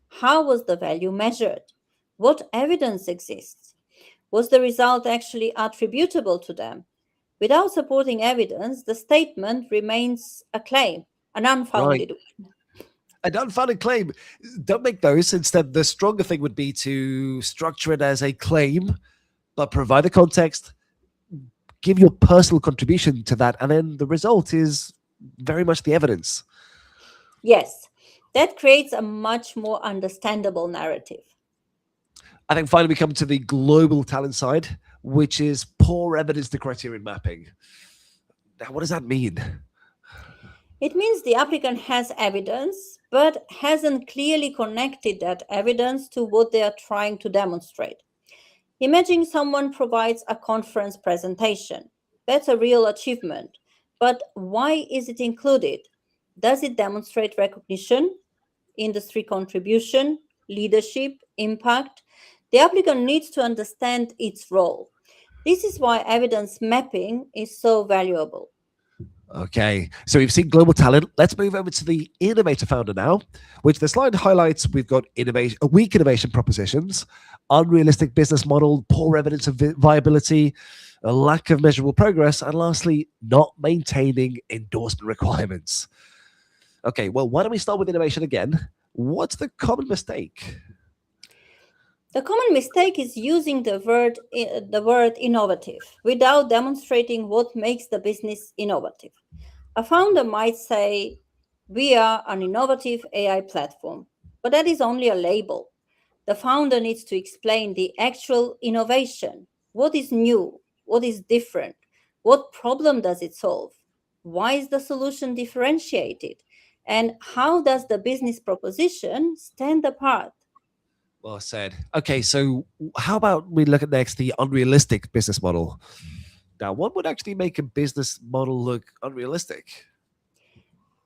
How was the value measured? What evidence exists? Was the result actually attributable to them? Without supporting evidence, the statement remains a claim, an Right. unfounded one. An unfounded claim. Don't make those. Instead, the stronger thing would be to structure it as a claim, but provide the context, give your personal contribution to that, and then the result is very much the evidence. Yes, that creates a much more understandable narrative. I think finally we come to the global talent side, which is poor evidence to criterion mapping. Now, what does that mean? It means the applicant has evidence, but hasn't clearly connected that evidence to what they are trying to demonstrate. Imagine someone provides a conference presentation. That's a real achievement. But why is it included? Does it demonstrate recognition, industry contribution, leadership, impact? The applicant needs to understand its role. This is why evidence mapping is so valuable. Okay, so we've seen global talent. Let's move over to the Innovator founder now, which the slide highlights. We've got innovation, weak innovation propositions, unrealistic business model, poor evidence of viability, a lack of measurable progress, and lastly, not maintaining endorsement requirements. Okay, well, why don't we start with innovation again? What's the common mistake? The common mistake is using the word innovative without demonstrating what makes the business innovative. A founder might say, we are an innovative AI platform, but that is only a label. The founder needs to explain the actual innovation. What is new? What is different? What problem does it solve? Why is the solution differentiated? And how does the business proposition stand apart? Well said. Okay, so how about we look at next the unrealistic business model? Now, what would actually make a business model look unrealistic?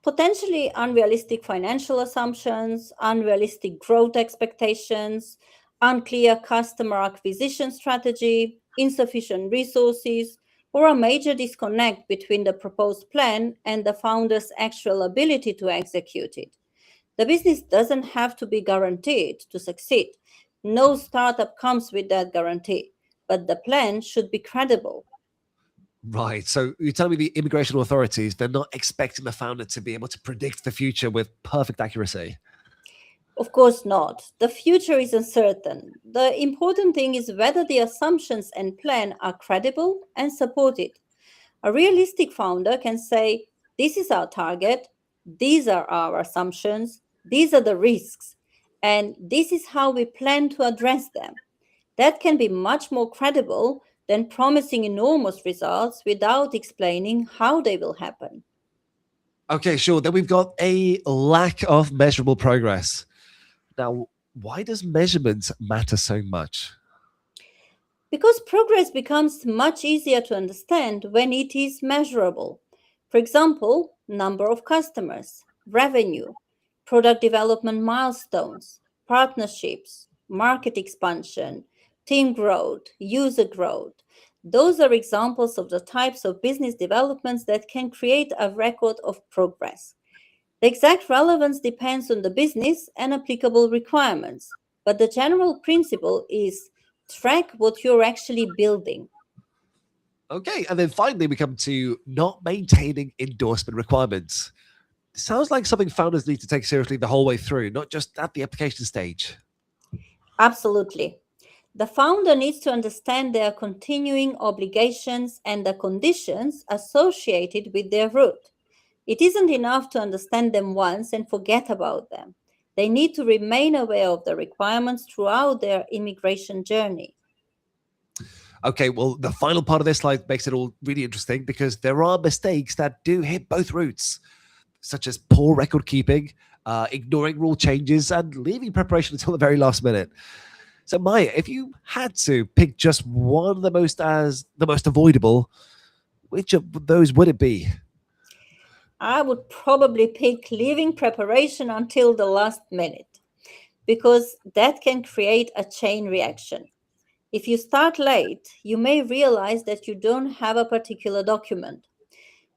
Potentially unrealistic financial assumptions, unrealistic growth expectations, unclear customer acquisition strategy, insufficient resources, or a major disconnect between the proposed plan and the founder's actual ability to execute it. The business doesn't have to be guaranteed to succeed. No startup comes with that guarantee, but the plan should be credible. Right. So you tell me the immigration authorities, they're not expecting the founder to be able to predict the future with perfect accuracy. Of course not. The future is uncertain. The important thing is whether the assumptions and plan are credible and supported. A realistic founder can say, this is our target, these are our assumptions, these are the risks, and this is how we plan to address them. That can be much more credible than promising enormous results without explaining how they will happen. Okay, sure. Then we've got a lack of measurable progress. Now, why does measurement matter so much? Because progress becomes much easier to understand when it is measurable. For example, number of customers, revenue, product development milestones, partnerships, market expansion, team growth, user growth. Those are examples of the types of business developments that can create a record of progress. The exact relevance depends on the business and applicable requirements, but the general principle is Track what you're actually building. Okay, and then finally we come to not maintaining endorsement requirements. Sounds like something founders need to take seriously the whole way through, not just at the application stage. Absolutely. The founder needs to understand their continuing obligations and the conditions associated with their route. It isn't enough to understand them once and forget about them. They need to remain aware of the requirements throughout their immigration journey. Okay, well, the final part of this slide makes it all really interesting because there are mistakes that do hit both routes, such as poor record keeping, ignoring rule changes, and leaving preparation until the very last minute. So, Maja, if you had to pick just one of the most avoidable, which of those would it be? I would probably pick leaving preparation until the last minute because that can create a chain reaction. If you start late, you may realize that you don't have a particular document.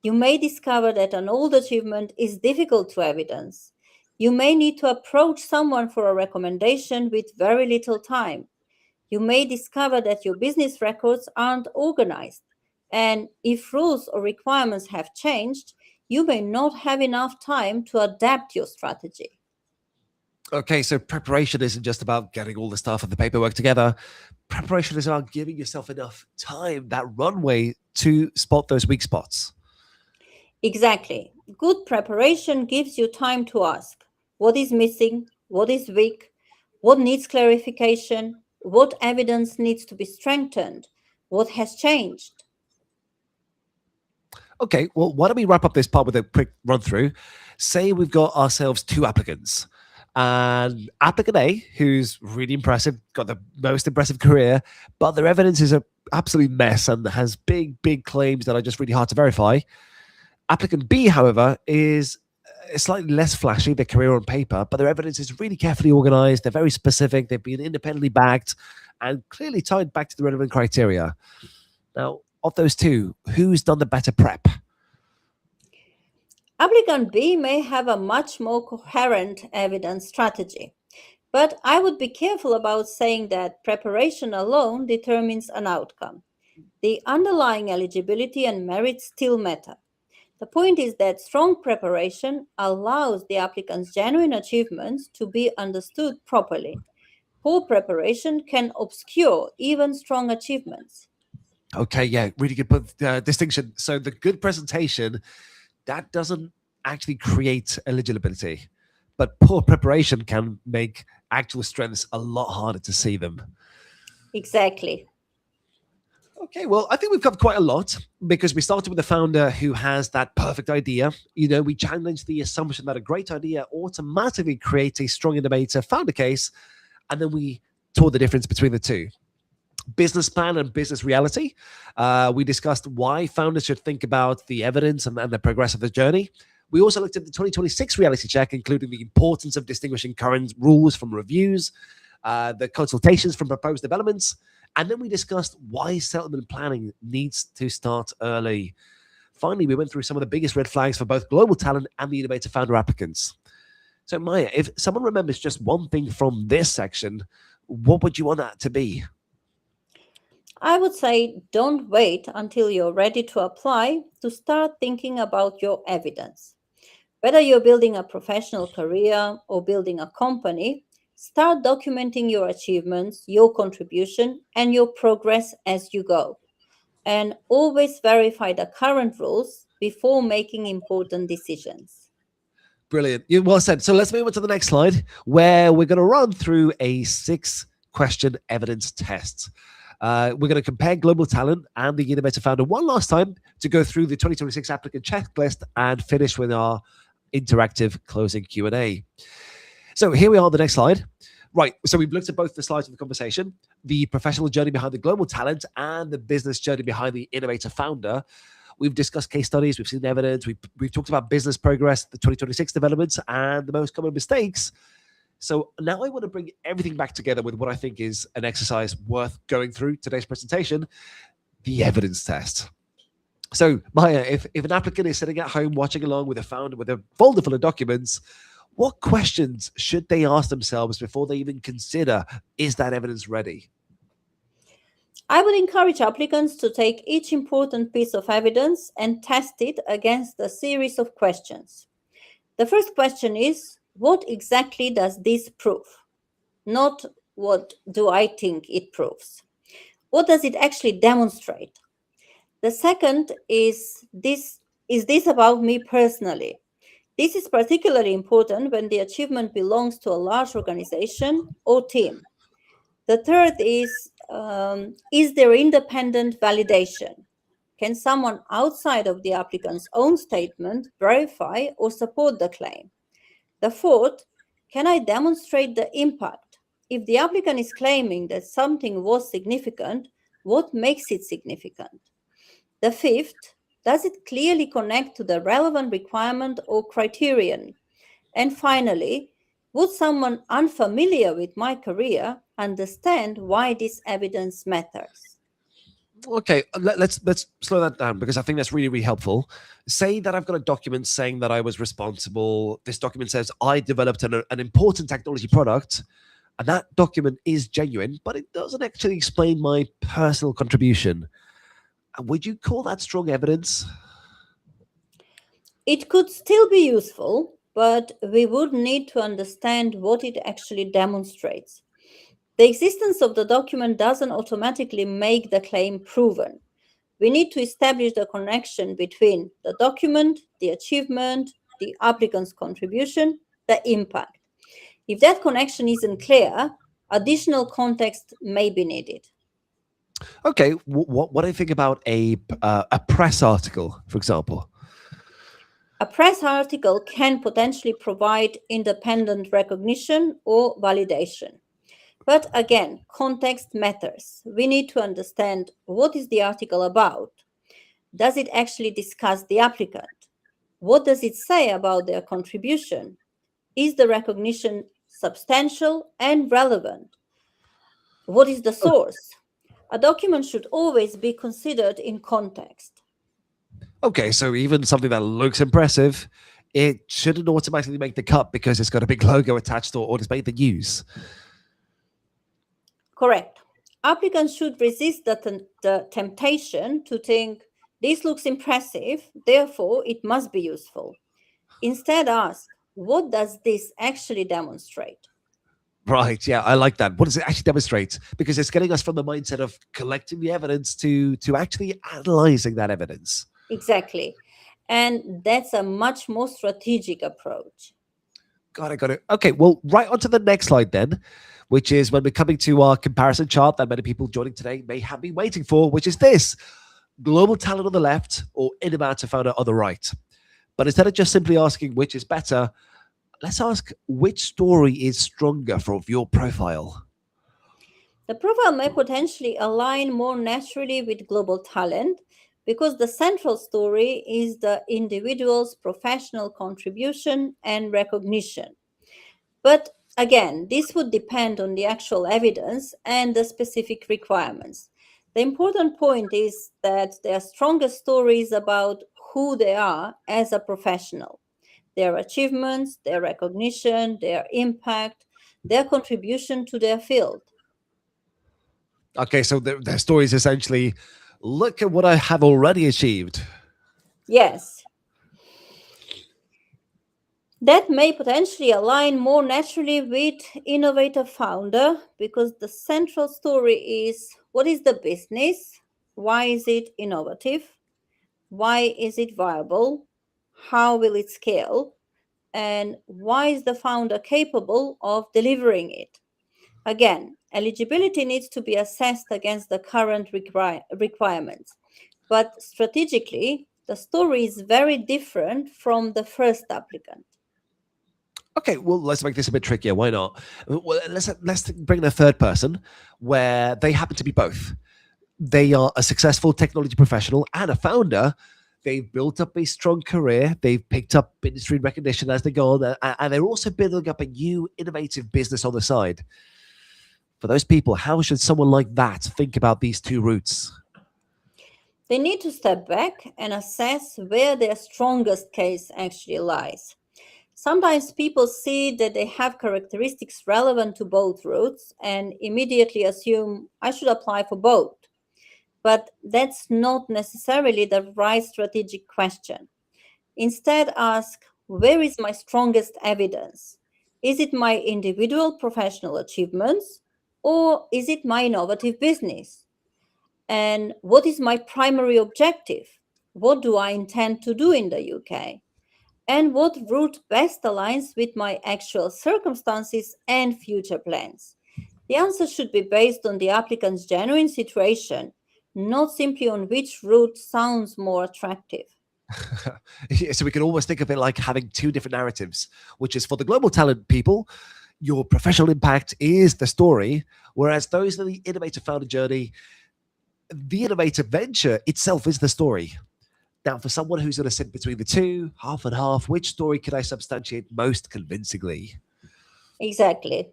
You may discover that an old achievement is difficult to evidence. You may need to approach someone for a recommendation with very little time. You may discover that your business records aren't organized. And if rules or requirements have changed, you may not have enough time to adapt your strategy. Okay, so preparation isn't just about getting all the stuff and the paperwork together. Preparation is about giving yourself enough time, that runway, to spot those weak spots. Exactly. Good preparation gives you time to ask what is missing, what is weak, what needs clarification, what evidence needs to be strengthened, what has changed. Okay, well, why don't we wrap up this part with a quick run through? Say we've got ourselves two applicants. And applicant A, who's really impressive, got the most impressive career, but their evidence is an absolute mess and has big claims that are just really hard to verify. Applicant B, however, is slightly less flashy, their career on paper, but their evidence is really carefully organized. They're very specific. They've been independently backed and clearly tied back to the relevant criteria. Now, of those two, who's done the better prep? Applicant B may have a much more coherent evidence strategy, but I would be careful about saying that preparation alone determines an outcome. The underlying eligibility and merit still matter. The point is that strong preparation allows the applicant's genuine achievements to be understood properly. Poor preparation can obscure even strong achievements. Okay, yeah, really good distinction. So the good presentation, that doesn't actually create eligibility, but poor preparation can make actual strengths a lot harder to see them. Exactly. Okay, well, I think we've covered quite a lot because we started with a founder who has that perfect idea. You know, we challenged the assumption that a great idea automatically creates a strong innovator founder case, and then we taught the difference between the two. Business plan and business reality. We discussed why founders should think about the evidence and the progress of the journey. We also looked at the 2026 reality check, including the importance of distinguishing current rules from reviews, the consultations from proposed developments, and then we discussed why settlement planning needs to start early. Finally, we went through some of the biggest red flags for both global talent and the Innovator founder applicants. So, Maja, if someone remembers just one thing from this section, what would you want that to be? I would say don't wait until you're ready to apply to start thinking about your evidence. Whether you're building a professional career or building a company, start documenting your achievements, your contribution, and your progress as you go. And always verify the current rules before making important decisions. Brilliant. You well said. So let's move on to the next slide, where we're going to run through a 6-question evidence test. We're going to compare global talent and the Innovator founder one last time to go through the 2026 applicant checklist and finish with our interactive closing Q&A. So here we are on the next slide. Right, so we've looked at both the slides of the conversation, the professional journey behind the global talent and the business journey behind the Innovator founder. We've discussed case studies, we've seen evidence, we've talked about business progress, the 2026 developments, and the most common mistakes. So now I want to bring everything back together with what I think is an exercise worth going through today's presentation, the evidence test. So Maja, if an applicant is sitting at home watching along with a founder with a folder full of documents, what questions should they ask themselves before they even consider, is that evidence ready? I would encourage applicants to take each important piece of evidence and test it against a series of questions. The first question is, what exactly does this prove? Not what do I think it proves. What does it actually demonstrate? The second is this about me personally? This is particularly important when the achievement belongs to a large organization or team. The third is there independent validation? Can someone outside of the applicant's own statement verify or support the claim? The fourth, can I demonstrate the impact? If the applicant is claiming that something was significant, what makes it significant? The fifth, does it clearly connect to the relevant requirement or criterion? And finally, would someone unfamiliar with my career understand why this evidence matters? Okay, let's slow that down because I think that's really helpful. Say that I've got a document saying that I was responsible. This document says I developed an important technology product, and that document is genuine, but it doesn't actually explain my personal contribution. Would you call that strong evidence? It could still be useful, but we would need to understand what it actually demonstrates. The existence of the document doesn't automatically make the claim proven. We need to establish the connection between the document, the achievement, the applicant's contribution, the impact. If that connection isn't clear, additional context may be needed. Okay, what do you think about a press article, for example? A press article can potentially provide independent recognition or validation. But again, context matters. We need to understand what is the article about. Does it actually discuss the applicant? What does it say about their contribution? Is the recognition substantial and relevant? What is the source? A document should always be considered in context. Okay, so even something that looks impressive, it shouldn't automatically make the cut because it's got a big logo attached or it's made the news. Correct. Applicants should resist the temptation to think, this looks impressive, therefore it must be useful. Instead, ask, what does this actually demonstrate? Right, yeah, I like that. What does it actually demonstrate? Because it's getting us from the mindset of collecting the evidence to actually analyzing that evidence. Exactly. And that's a much more strategic approach. Got it. Okay, well, right onto the next slide then, which is when we're coming to our comparison chart that many people joining today may have been waiting for, which is this: global talent on the left or Innovator founder on the right. But instead of just simply asking which is better, let's ask which story is stronger for your profile. The profile may potentially align more naturally with global talent because the central story is the individual's professional contribution and recognition. But again, this would depend on the actual evidence and the specific requirements. The important point is that their strongest story is about who they are as a professional, their achievements, their recognition, their impact, their contribution to their field. Okay, so their story is essentially, look at what I have already achieved. Yes. That may potentially align more naturally with Innovator founder because the central story is, what is the business? Why is it innovative? Why is it viable? How will it scale? And why is the founder capable of delivering it? Again, eligibility needs to be assessed against the current requirements. But strategically, the story is very different from the first applicant. Okay, well, let's make this a bit trickier. Why not? Well, let's bring in a third person where they happen to be both. They are a successful technology professional and a founder. They've built up a strong career. They've picked up industry recognition as they go on, and they're also building up a new innovative business on the side. For those people, how should someone like that think about these two routes? They need to step back and assess where their strongest case actually lies. Sometimes people see that they have characteristics relevant to both routes and immediately assume I should apply for both. but that's not necessarily the right strategic question. Instead, ask, where is my strongest evidence? Is it my individual professional achievements, or is it my innovative business? And what is my primary objective? What do I intend to do in the UK? And what route best aligns with my actual circumstances and future plans? The answer should be based on the applicant's genuine situation, not simply on which route sounds more attractive. So we can almost think of it like having two different narratives, which is for the global talent people, your professional impact is the story, whereas those in the innovative founder journey, the innovative venture itself is the story. Now, for someone who's going to sit between the two, half and half, which story can I substantiate most convincingly? Exactly.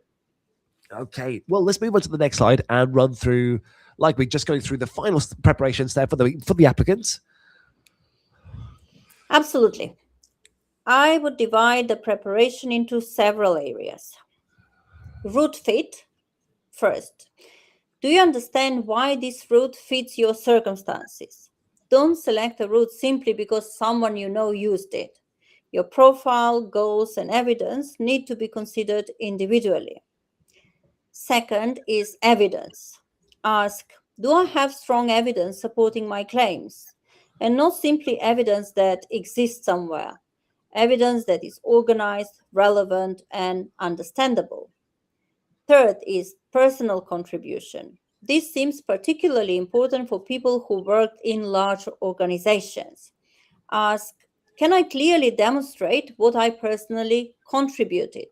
Okay, well, let's move on to the next slide and run through, like we're just going through the final preparations there for the applicants. Absolutely. I would divide the preparation into several areas. Route fit, first. Do you understand why this route fits your circumstances? Don't select a route simply because someone you know used it. Your profile, goals, and evidence need to be considered individually. Second is evidence. Ask, do I have strong evidence supporting my claims? And not simply evidence that exists somewhere, evidence that is organized, relevant, and understandable. Third is personal contribution. This seems particularly important for people who work in large organizations. Ask, can I clearly demonstrate what I personally contributed?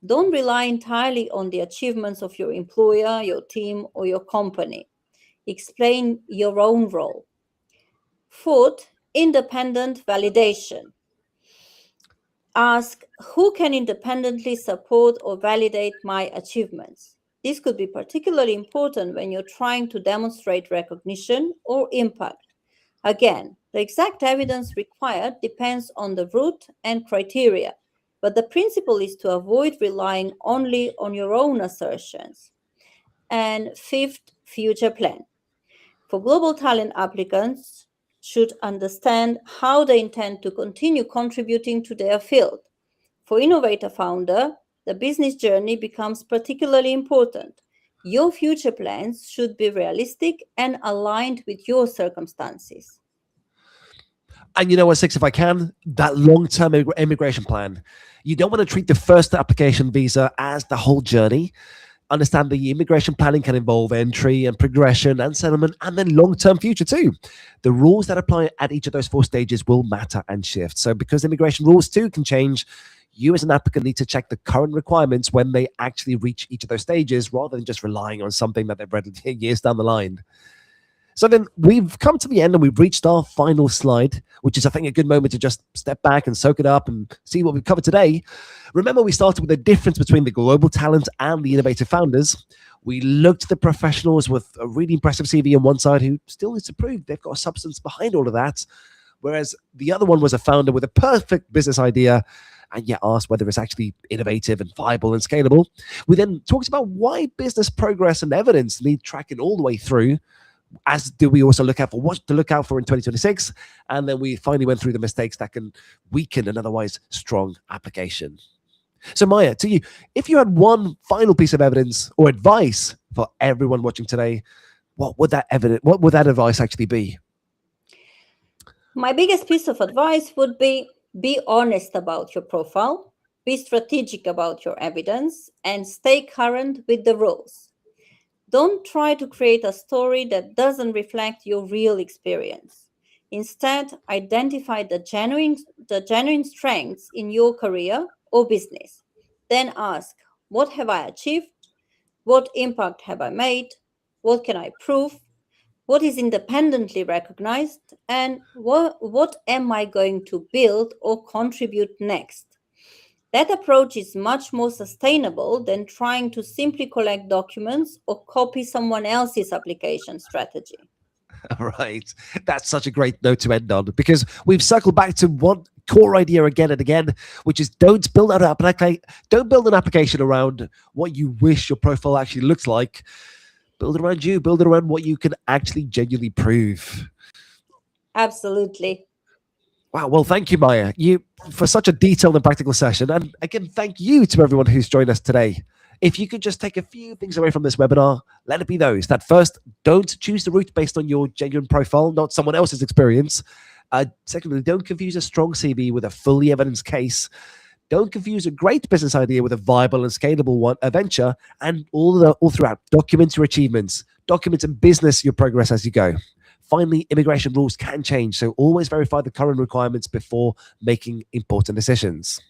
Don't rely entirely on the achievements of your employer, your team, or your company. Explain your own role. Fourth, independent validation. Ask, who can independently support or validate my achievements? This could be particularly important when you're trying to demonstrate recognition or impact. Again, the exact evidence required depends on the route and criteria, but the principle is to avoid relying only on your own assertions. And fifth, future plan. For global talent applicants should understand how they intend to continue contributing to their field. For Innovator founder, the business journey becomes particularly important. Your future plans should be realistic and aligned with your circumstances. And you know what, Six, if I can, that long-term immigration plan. You don't want to treat the first application visa as the whole journey. Understand the immigration planning can involve entry and progression and settlement and then long-term future too. The rules that apply at each of those four stages will matter and shift. So because immigration rules too can change, you as an applicant need to check the current requirements when they actually reach each of those stages rather than just relying on something that they've read years down the line. So then we've come to the end and we've reached our final slide, which is, I think, a good moment to just step back and soak it up and see what we've covered today. Remember, we started with the difference between the global talent and the innovative founders. We looked at the professionals with a really impressive CV on one side who still needs to prove they've got a substance behind all of that, whereas the other one was a founder with a perfect business idea and yet asked whether it's actually innovative and viable and scalable. We then talked about why business progress and evidence need tracking all the way through, as do we also look out for what to look out for in 2026. And then we finally went through the mistakes that can weaken an otherwise strong application. So Maja, to you, if you had one final piece of evidence or advice for everyone watching today, what would that advice actually be? My biggest piece of advice would be honest about your profile, be strategic about your evidence, and stay current with the rules. Don't try to create a story that doesn't reflect your real experience. Instead, identify the genuine strengths in your career or business. Then ask, what have I achieved? What impact have I made? What can I prove? What is independently recognized? And what am I going to build or contribute next? That approach is much more sustainable than trying to simply collect documents or copy someone else's application strategy. Right. That's such a great note to end on, because we've circled back to one core idea again and again, which is don't build an application around what you wish your profile actually looks like. Build it around you. Build it around what you can actually genuinely prove. Absolutely. Wow. Well, thank you, Maja, for such a detailed and practical session. And again, thank you to everyone who's joined us today. If you could just take a few things away from this webinar, let it be those. That first, don't choose the route based on your genuine profile, not someone else's experience. Secondly, don't confuse a strong CV with a fully evidenced case. Don't confuse a great business idea with a viable and scalable venture. And all throughout, document your achievements, document and business your progress as you go. Finally, immigration rules can change, so always verify the current requirements before making important decisions.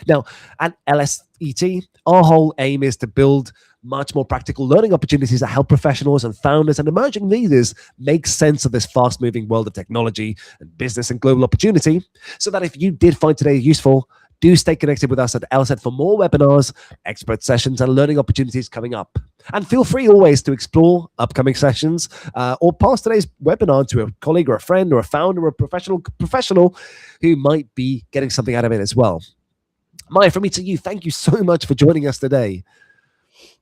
Now, at LSET, our whole aim is to build much more practical learning opportunities that help professionals and founders and emerging leaders make sense of this fast-moving world of technology and business and global opportunity, so that if you did find today useful, do stay connected with us at LSET for more webinars, expert sessions, and learning opportunities coming up. And feel free always to explore upcoming sessions or pass today's webinar to a colleague or a friend or a founder or a professional who might be getting something out of it as well. Maja, from me to you, thank you so much for joining us today.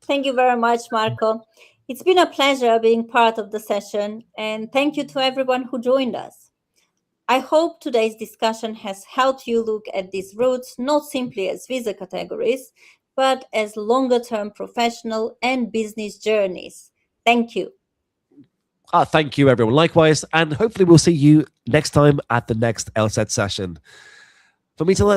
Thank you very much, Marco. It's been a pleasure being part of the session, and thank you to everyone who joined us. I hope today's discussion has helped you look at these routes not simply as visa categories, but as longer-term professional and business journeys. Thank you. Thank you, everyone. Likewise, and hopefully we'll see you next time at the next LSET session. For me to learn,